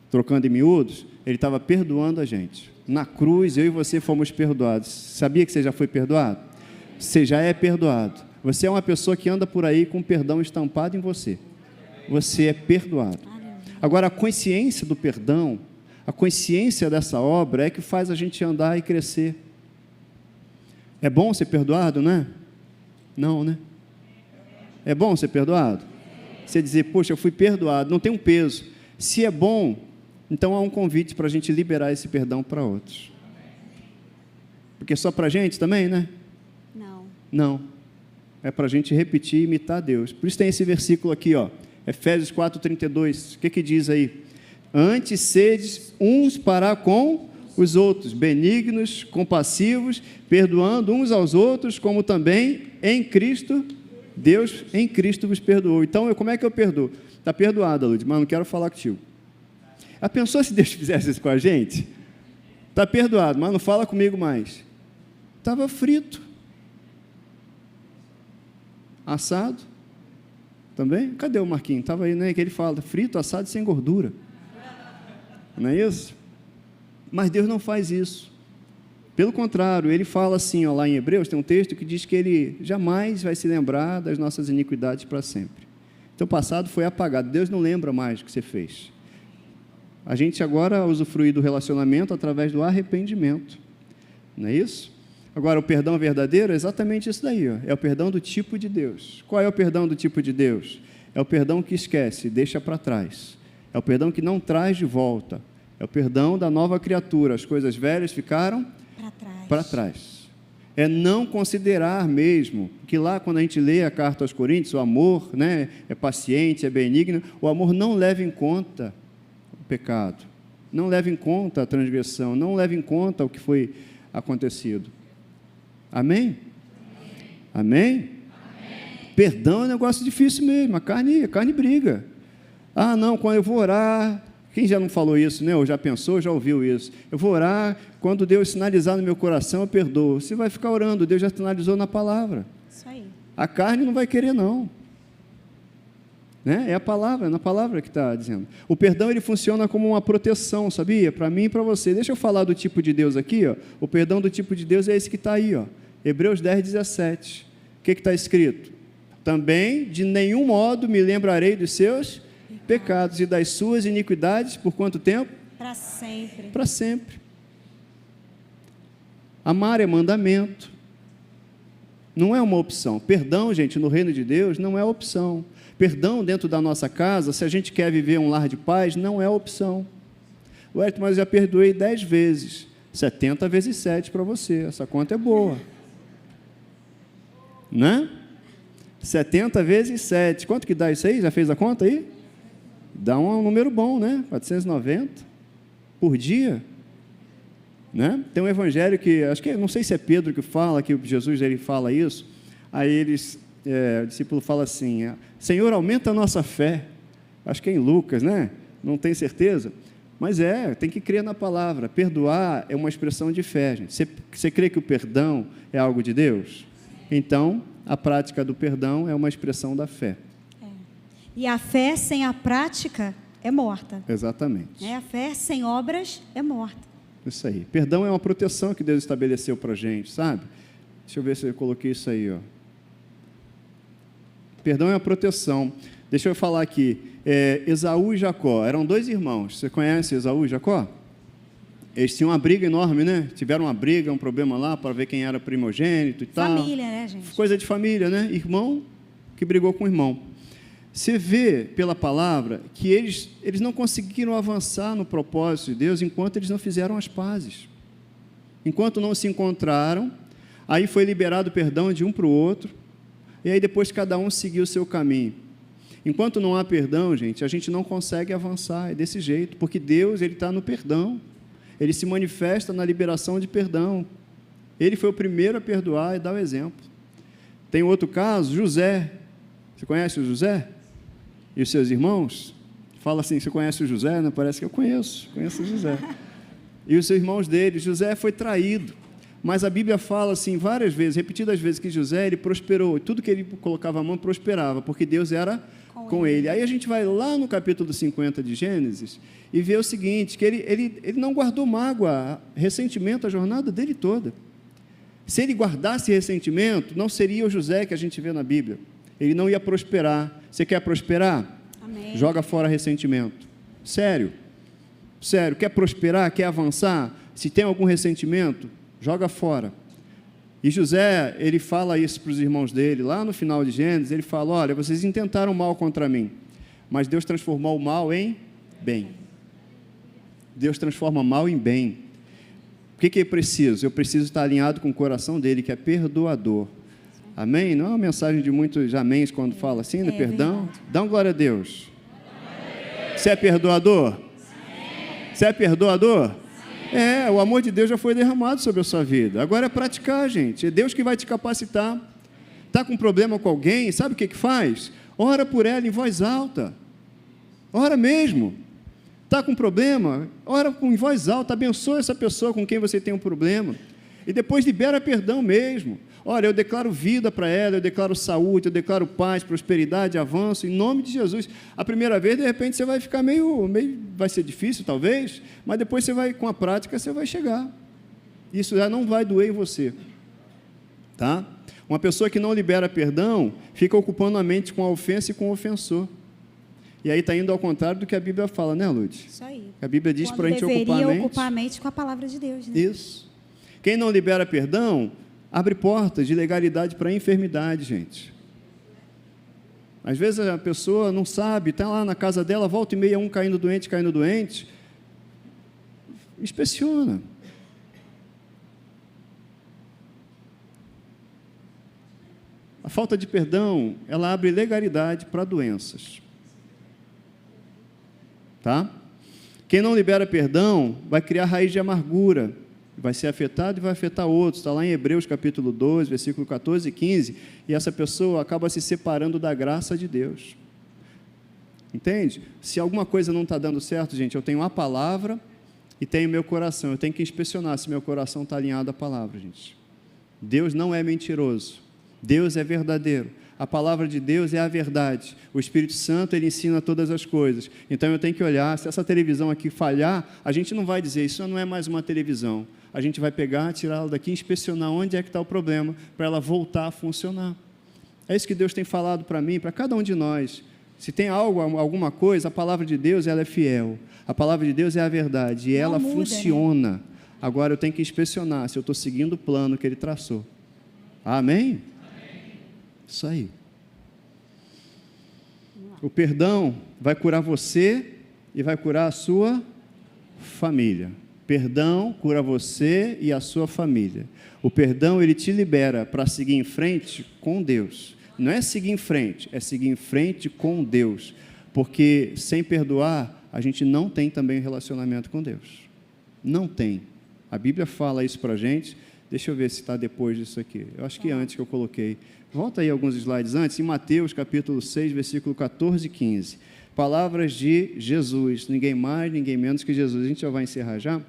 Trocando em miúdos, Ele estava perdoando a gente. Na cruz, eu e você fomos perdoados. Sabia que você já foi perdoado? Você já é perdoado. Você é uma pessoa que anda por aí com perdão estampado em você. Você é perdoado. Agora, a consciência do perdão, a consciência dessa obra é que faz a gente andar e crescer. É bom ser perdoado, né? Não, né? É bom ser perdoado? Você dizer, poxa, eu fui perdoado, não tem um peso. Se é bom, então há um convite para a gente liberar esse perdão para outros. Porque só para a gente também, né? Não. É para a gente repetir e imitar Deus. Por isso tem esse versículo aqui, ó, Efésios 4:32. O que diz aí? Antes sedes uns para com os outros, benignos, compassivos, perdoando uns aos outros, como também em Cristo, Deus em Cristo vos perdoou. Então, como é que eu perdoo? Está perdoada, Lud, mas não quero falar contigo. A pensou se Deus fizesse isso com a gente? Está perdoado, mas não fala comigo mais. Estava frito. Assado. Também? Cadê o Marquinhos? Estava aí, né? Que ele fala, frito, assado e sem gordura. Não é isso? Mas Deus não faz isso. Pelo contrário, Ele fala assim, ó, lá em Hebreus, tem um texto que diz que Ele jamais vai se lembrar das nossas iniquidades para sempre. Então, o passado foi apagado. Deus não lembra mais o que você fez. A gente agora usufrui do relacionamento através do arrependimento. Não é isso? Agora, o perdão verdadeiro é exatamente isso daí, ó. É o perdão do tipo de Deus. Qual é o perdão do tipo de Deus? É o perdão que esquece, deixa para trás. É o perdão que não traz de volta. É o perdão da nova criatura. As coisas velhas ficaram para trás. É não considerar mesmo, que lá quando a gente lê a carta aos Coríntios, o amor, né, é paciente, é benigno, o amor não leva em conta o pecado, não leva em conta a transgressão, não leva em conta o que foi acontecido. Amém? Amém? Perdão é um negócio difícil mesmo, a carne briga. Ah, não, quando eu vou orar, quem já não falou isso, né? Ou já pensou, já ouviu isso? Eu vou orar, quando Deus sinalizar no meu coração, eu perdoo. Você vai ficar orando, Deus já sinalizou na palavra. Isso aí. A carne não vai querer, não. Né? É a palavra, é na palavra que está dizendo. O perdão, ele funciona como uma proteção, sabia? Para mim e para você. Deixa eu falar do tipo de Deus aqui, ó. O perdão do tipo de Deus é esse que está aí, ó. Hebreus 10, 17. O que está escrito? Também, de nenhum modo me lembrarei dos seus pecados e das suas iniquidades, por quanto tempo? Para sempre. Para sempre. Amar é mandamento. Não é uma opção. Perdão, gente, no reino de Deus, não é opção. Perdão dentro da nossa casa, se a gente quer viver um lar de paz, não é opção. Ué, mas eu já perdoei 10 vezes. 70 vezes 7 para você. Essa conta é boa. Né? 70 vezes 7. Quanto que dá isso aí? Já fez a conta aí? Dá um número bom, né? 490 por dia. Né? Tem um evangelho que, acho que, não sei se é Pedro que fala, que Jesus ele fala isso, aí o discípulo fala assim, Senhor, aumenta a nossa fé. Acho que é em Lucas, né? Não tenho certeza. Mas tem que crer na palavra. Perdoar é uma expressão de fé, gente. Você crê que o perdão é algo de Deus? Então, a prática do perdão é uma expressão da fé. E a fé sem a prática é morta. Exatamente. A fé sem obras é morta. Isso aí. Perdão é uma proteção que Deus estabeleceu para a gente, sabe? Deixa eu ver se eu coloquei isso aí, ó. Perdão é uma proteção. Deixa eu falar aqui. Esaú e Jacó eram 2 irmãos. Você conhece Esaú e Jacó? Eles tinham uma briga enorme, né? Tiveram uma briga, um problema lá para ver quem era primogênito e tal. Família, né, gente? Coisa de família, né? Irmão que brigou com irmão. Você vê pela palavra que eles não conseguiram avançar no propósito de Deus enquanto eles não fizeram as pazes. Enquanto não se encontraram, aí foi liberado perdão de um para o outro, e aí depois cada um seguiu o seu caminho. Enquanto não há perdão, gente, a gente não consegue avançar, é desse jeito, porque Deus ele está no perdão, ele se manifesta na liberação de perdão. Ele foi o primeiro a perdoar e dar o exemplo. Tem outro caso, José. Você conhece o José? E os seus irmãos? Fala assim, você conhece o José? Não, parece que eu conheço o José. E os seus irmãos dele, José foi traído, mas a Bíblia fala assim, várias vezes, repetidas vezes, que José, ele prosperou, tudo que ele colocava a mão prosperava, porque Deus era com ele. Aí a gente vai lá no capítulo 50 de Gênesis, e vê o seguinte, que ele não guardou mágoa, ressentimento a jornada dele toda. Se ele guardasse ressentimento, não seria o José que a gente vê na Bíblia. Ele não ia prosperar. Você quer prosperar? Amém. Joga fora ressentimento. Sério. Quer prosperar? Quer avançar? Se tem algum ressentimento, joga fora. E José, ele fala isso para os irmãos dele, lá no final de Gênesis, ele fala, olha, vocês intentaram mal contra mim, mas Deus transformou o mal em bem. Deus transforma mal em bem. O que eu preciso? Eu preciso estar alinhado com o coração dele, que é perdoador. Amém? Não é uma mensagem de muitos améns quando fala assim, né? Perdão? Verdade. Dá uma glória a Deus. Você é perdoador? Sim. Você é perdoador? Sim. O amor de Deus já foi derramado sobre a sua vida. Agora é praticar, gente. É Deus que vai te capacitar. Está com problema com alguém, sabe o que faz? Ora por ela em voz alta. Ora mesmo. Está com problema? Ora em voz alta, abençoa essa pessoa com quem você tem um problema. E depois libera perdão mesmo. Olha, eu declaro vida para ela, eu declaro saúde, eu declaro paz, prosperidade, avanço, em nome de Jesus. A primeira vez, de repente, você vai ficar meio vai ser difícil, talvez, mas depois você vai, com a prática, você vai chegar. Isso já não vai doer em você. Tá? Uma pessoa que não libera perdão, fica ocupando a mente com a ofensa e com o ofensor. E aí está indo ao contrário do que a Bíblia fala, né, Lud? Isso aí. A Bíblia diz para a gente ocupar a mente com a palavra de Deus, né? Isso. Quem não libera perdão, abre portas de legalidade para a enfermidade, gente. Às vezes a pessoa não sabe, está lá na casa dela, volta e meia, um caindo doente. Inspeciona. A falta de perdão, ela abre legalidade para doenças. Tá? Quem não libera perdão vai criar raiz de amargura, vai ser afetado e vai afetar outros. Está lá em Hebreus capítulo 12, versículo 14 e 15, e essa pessoa acaba se separando da graça de Deus. Entende? Se alguma coisa não está dando certo, gente, eu tenho a palavra e tenho meu coração. Eu tenho que inspecionar se meu coração está alinhado à palavra, gente. Deus não é mentiroso. Deus é verdadeiro. A palavra de Deus é a verdade. O Espírito Santo, ele ensina todas as coisas. Então, eu tenho que olhar, se essa televisão aqui falhar, a gente não vai dizer, isso não é mais uma televisão. A gente vai pegar, tirar ela daqui, inspecionar onde é que está o problema, para ela voltar a funcionar. É isso que Deus tem falado para mim, para cada um de nós. Se tem algo, alguma coisa, a palavra de Deus, ela é fiel. A palavra de Deus é a verdade, e ela muda, funciona. né? Agora, eu tenho que inspecionar se eu estou seguindo o plano que ele traçou. Amém? Isso aí. O perdão vai curar você e vai curar a sua família. Perdão cura você e a sua família. O perdão, ele te libera para seguir em frente com Deus. Não é seguir em frente, é seguir em frente com Deus. Porque sem perdoar, a gente não tem também relacionamento com Deus. Não tem. A Bíblia fala isso para a gente. Deixa eu ver se está depois disso aqui. Eu acho que antes que eu coloquei. Volta aí alguns slides antes, em Mateus capítulo 6, versículo 14 e 15. Palavras de Jesus, ninguém mais, ninguém menos que Jesus. A gente já vai encerrar já?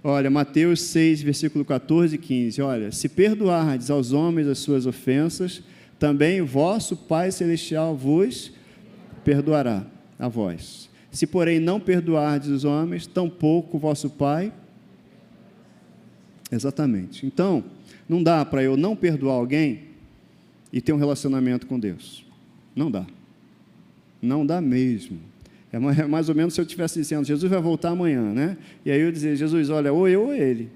Olha, Mateus 6, versículo 14 e 15. Olha, se perdoardes aos homens as suas ofensas, também o vosso Pai Celestial vos perdoará a vós. Se, porém, não perdoardes os homens, tampouco o vosso Pai. Exatamente. Então, não dá para eu não perdoar alguém e ter um relacionamento com Deus. Não dá. Não dá mesmo. É mais ou menos se eu estivesse dizendo, Jesus vai voltar amanhã, né? E aí eu dizer, Jesus, olha, ou eu ou ele.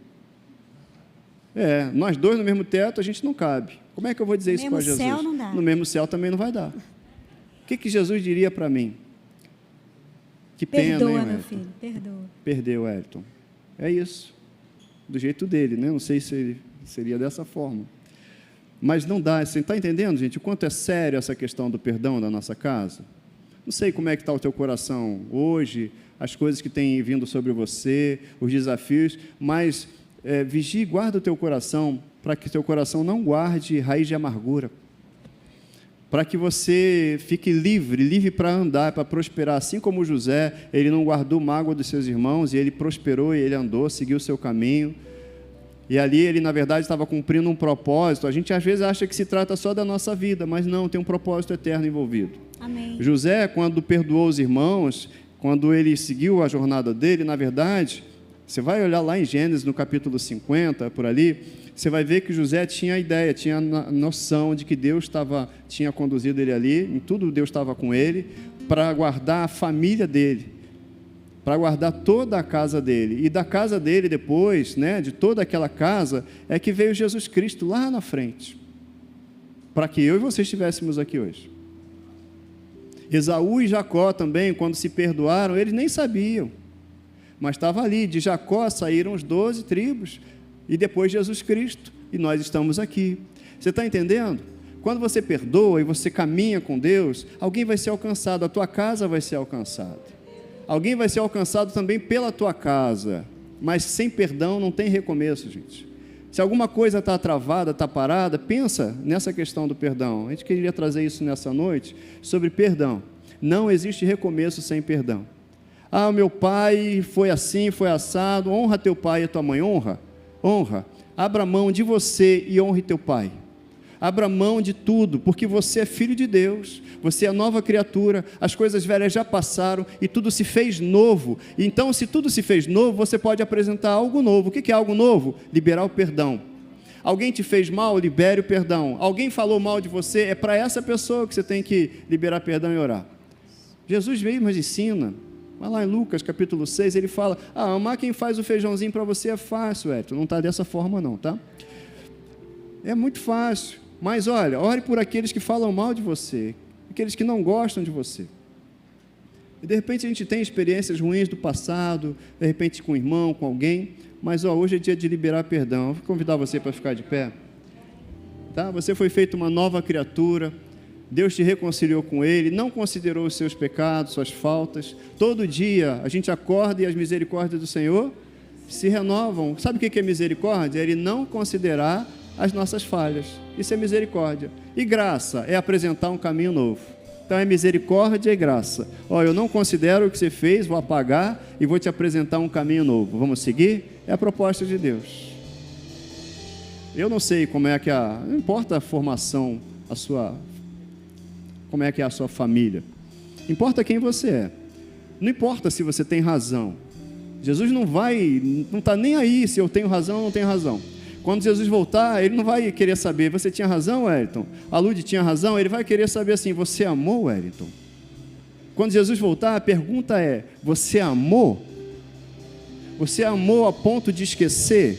Nós dois no mesmo teto, a gente não cabe. Como é que eu vou dizer isso para Jesus? No mesmo céu não dá. No mesmo céu também não vai dar. O que Jesus diria para mim? Que pena, perdoa, hein, meu Wellington? filho, perdoa. Perdeu, Wellington. É isso. Do jeito dele, né? Não sei se seria dessa forma. Mas não dá, você está entendendo, gente, o quanto é sério essa questão do perdão da nossa casa? Não sei como é que está o teu coração hoje, as coisas que têm vindo sobre você, os desafios, mas vigie e guarda o teu coração, para que o teu coração não guarde raiz de amargura, para que você fique livre para andar, para prosperar, assim como José, ele não guardou mágoa dos seus irmãos, e ele prosperou, e ele andou, seguiu o seu caminho, e ali ele, na verdade, estava cumprindo um propósito. A gente, às vezes, acha que se trata só da nossa vida, mas não, tem um propósito eterno envolvido. Amém. José, quando perdoou os irmãos, quando ele seguiu a jornada dele, na verdade, você vai olhar lá em Gênesis, no capítulo 50, por ali, você vai ver que José tinha a ideia, tinha a noção de que Deus tinha conduzido ele ali, em tudo Deus estava com ele, para guardar a família dele, para guardar toda a casa dele. E da casa dele depois, de toda aquela casa, é que veio Jesus Cristo lá na frente, para que eu e você estivéssemos aqui hoje. Esaú e Jacó também, quando se perdoaram, eles nem sabiam, mas estava ali, de Jacó saíram os 12 tribos, e depois Jesus Cristo, e nós estamos aqui. Você está entendendo? Quando você perdoa e você caminha com Deus, alguém vai ser alcançado, a tua casa vai ser alcançada. Alguém vai ser alcançado também pela tua casa, mas sem perdão não tem recomeço, gente. Se alguma coisa está travada, está parada, pensa nessa questão do perdão. A gente queria trazer isso nessa noite, sobre perdão. Não existe recomeço sem perdão. Ah, o meu pai foi assim, foi assado. Honra teu pai e a tua mãe. Honra. Abra mão de você e honre teu pai. Abra mão de tudo, porque você é filho de Deus, você é nova criatura, as coisas velhas já passaram e tudo se fez novo. Então, se tudo se fez novo, você pode apresentar algo novo. O que é algo novo? Liberar o perdão. Alguém te fez mal, libere o perdão. Alguém falou mal de você, é para essa pessoa que você tem que liberar perdão e orar. Jesus mesmo nos ensina. Vai lá em Lucas capítulo 6, ele fala, amar quem faz o feijãozinho para você é fácil, Edson. Não está dessa forma não, tá? É muito fácil. Mas olha, ore por aqueles que falam mal de você, aqueles que não gostam de você. E de repente a gente tem experiências ruins do passado, de repente com um irmão, com alguém, mas hoje é dia de liberar perdão. Eu vou convidar você para ficar de pé. Tá? Você foi feito uma nova criatura, Deus te reconciliou com Ele, não considerou os seus pecados, suas faltas. Todo dia a gente acorda e as misericórdias do Senhor se renovam. Sabe o que é misericórdia? É Ele não considerar as nossas falhas. Isso é misericórdia. E graça é apresentar um caminho novo. Então é misericórdia e graça. Eu não considero o que você fez, vou apagar e vou te apresentar um caminho novo. Vamos seguir? É a proposta de Deus. Eu não sei como é que não importa a formação, como é que é a sua família. Importa quem você é. Não importa se você tem razão. Jesus não está nem aí se eu tenho razão ou não tenho razão. Quando Jesus voltar, Ele não vai querer saber, você tinha razão, Wellington? A Lud tinha razão? Ele vai querer saber assim, você amou, Wellington? Quando Jesus voltar, a pergunta é, você amou? Você amou a ponto de esquecer?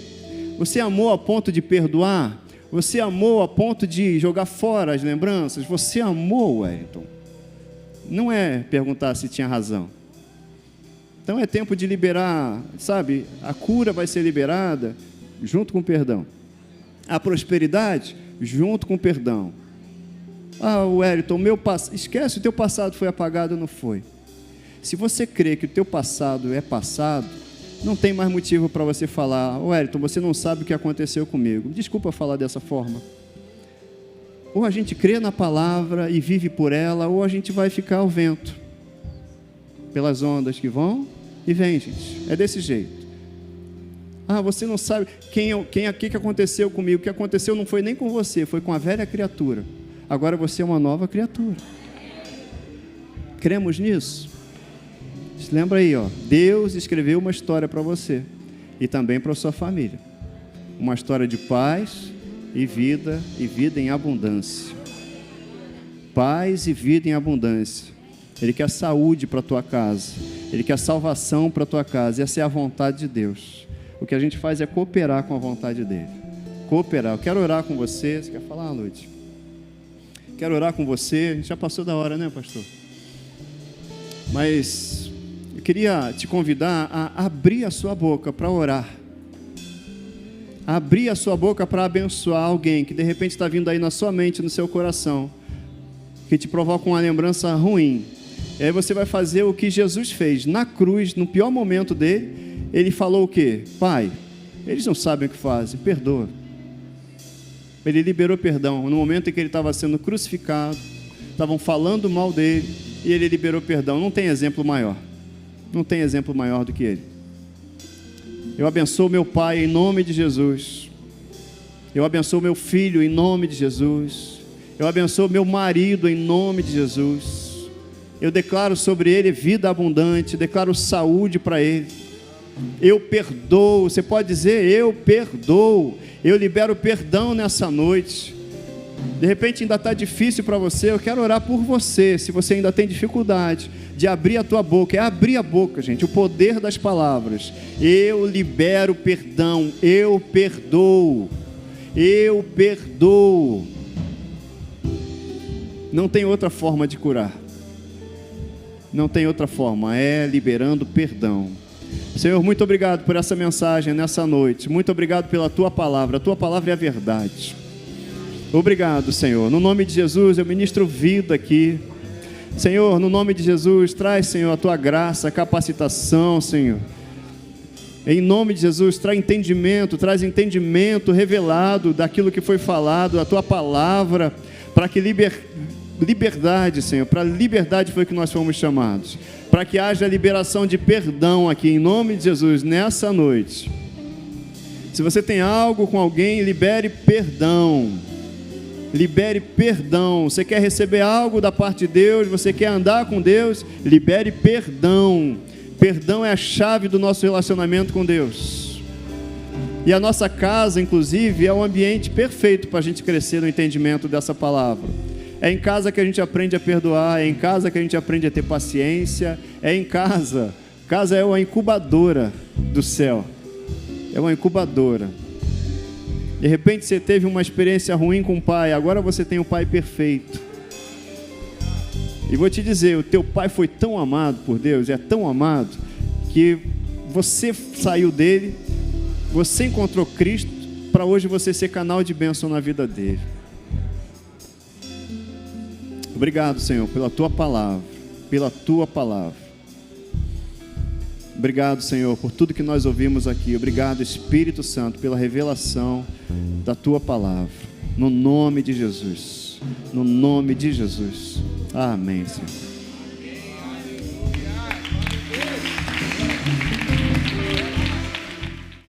Você amou a ponto de perdoar? Você amou a ponto de jogar fora as lembranças? Você amou, Wellington? Não é perguntar se tinha razão. Então é tempo de liberar, sabe? A cura vai ser liberada junto com o perdão. A prosperidade junto com o perdão. Wellington, esquece, o teu passado foi apagado, não foi? Se você crê que o teu passado é passado, não tem mais motivo para você falar, Wellington, você não sabe o que aconteceu comigo. Desculpa falar dessa forma. Ou a gente crê na palavra e vive por ela, ou a gente vai ficar ao vento, pelas ondas que vão e vêm, gente. É desse jeito. Você não sabe o que aconteceu comigo. O que aconteceu não foi nem com você, foi com a velha criatura. Agora você é uma nova criatura. Cremos nisso? Se lembra aí, Deus escreveu uma história para você e também para a sua família. Uma história de paz e vida em abundância. Paz e vida em abundância. Ele quer saúde para a tua casa. Ele quer salvação para a tua casa. Essa é a vontade de Deus. O que a gente faz é cooperar com a vontade dele. Cooperar. Eu quero orar com você. Você quer falar, Lud? Quero orar com você. A gente já passou da hora, né, pastor? Mas eu queria te convidar a abrir a sua boca para orar. Abrir a sua boca para abençoar alguém que de repente está vindo aí na sua mente, no seu coração, que te provoca uma lembrança ruim. E aí você vai fazer o que Jesus fez na cruz, no pior momento dele. Ele falou o quê? Pai, eles não sabem o que fazem, perdoa. Ele liberou perdão. No momento em que ele estava sendo crucificado, estavam falando mal dele, e ele liberou perdão. Não tem exemplo maior. Não tem exemplo maior do que ele. Eu abençoo meu pai em nome de Jesus. Eu abençoo meu filho em nome de Jesus. Eu abençoo meu marido em nome de Jesus. Eu declaro sobre ele vida abundante, declaro saúde para ele. Eu perdoo, você pode dizer, eu perdoo, eu libero perdão nessa noite. De repente ainda está difícil para você, eu quero orar por você, se você ainda tem dificuldade de abrir a tua boca, é abrir a boca, gente, o poder das palavras. Eu libero perdão, eu perdoo, eu perdoo. Não tem outra forma de curar, não tem outra forma, é liberando perdão. Senhor, muito obrigado por essa mensagem nessa noite. Muito obrigado pela Tua palavra. A Tua palavra é a verdade. Obrigado, Senhor. No nome de Jesus, eu ministro vida aqui. Senhor, no nome de Jesus, traz, Senhor, a Tua graça, a capacitação, Senhor. Em nome de Jesus, traz entendimento revelado daquilo que foi falado, da Tua palavra, para que liberdade, Senhor, para liberdade foi que nós fomos chamados. Para que haja liberação de perdão aqui, em nome de Jesus, nessa noite. Se você tem algo com alguém, libere perdão. Libere perdão. Você quer receber algo da parte de Deus, você quer andar com Deus, libere perdão. Perdão é a chave do nosso relacionamento com Deus. E a nossa casa, inclusive, é um ambiente perfeito para a gente crescer no entendimento dessa palavra. É em casa que a gente aprende a perdoar, é em casa que a gente aprende a ter paciência, é em casa. Casa é uma incubadora do céu, é uma incubadora. De repente você teve uma experiência ruim com o pai, agora você tem o pai perfeito. E vou te dizer, o teu pai foi tão amado por Deus, é tão amado, que você saiu dele, você encontrou Cristo, para hoje você ser canal de bênção na vida dele. Obrigado, Senhor, pela tua palavra, pela tua palavra. Obrigado, Senhor, por tudo que nós ouvimos aqui. Obrigado, Espírito Santo, pela revelação da tua palavra. No nome de Jesus. No nome de Jesus. Amém, Senhor.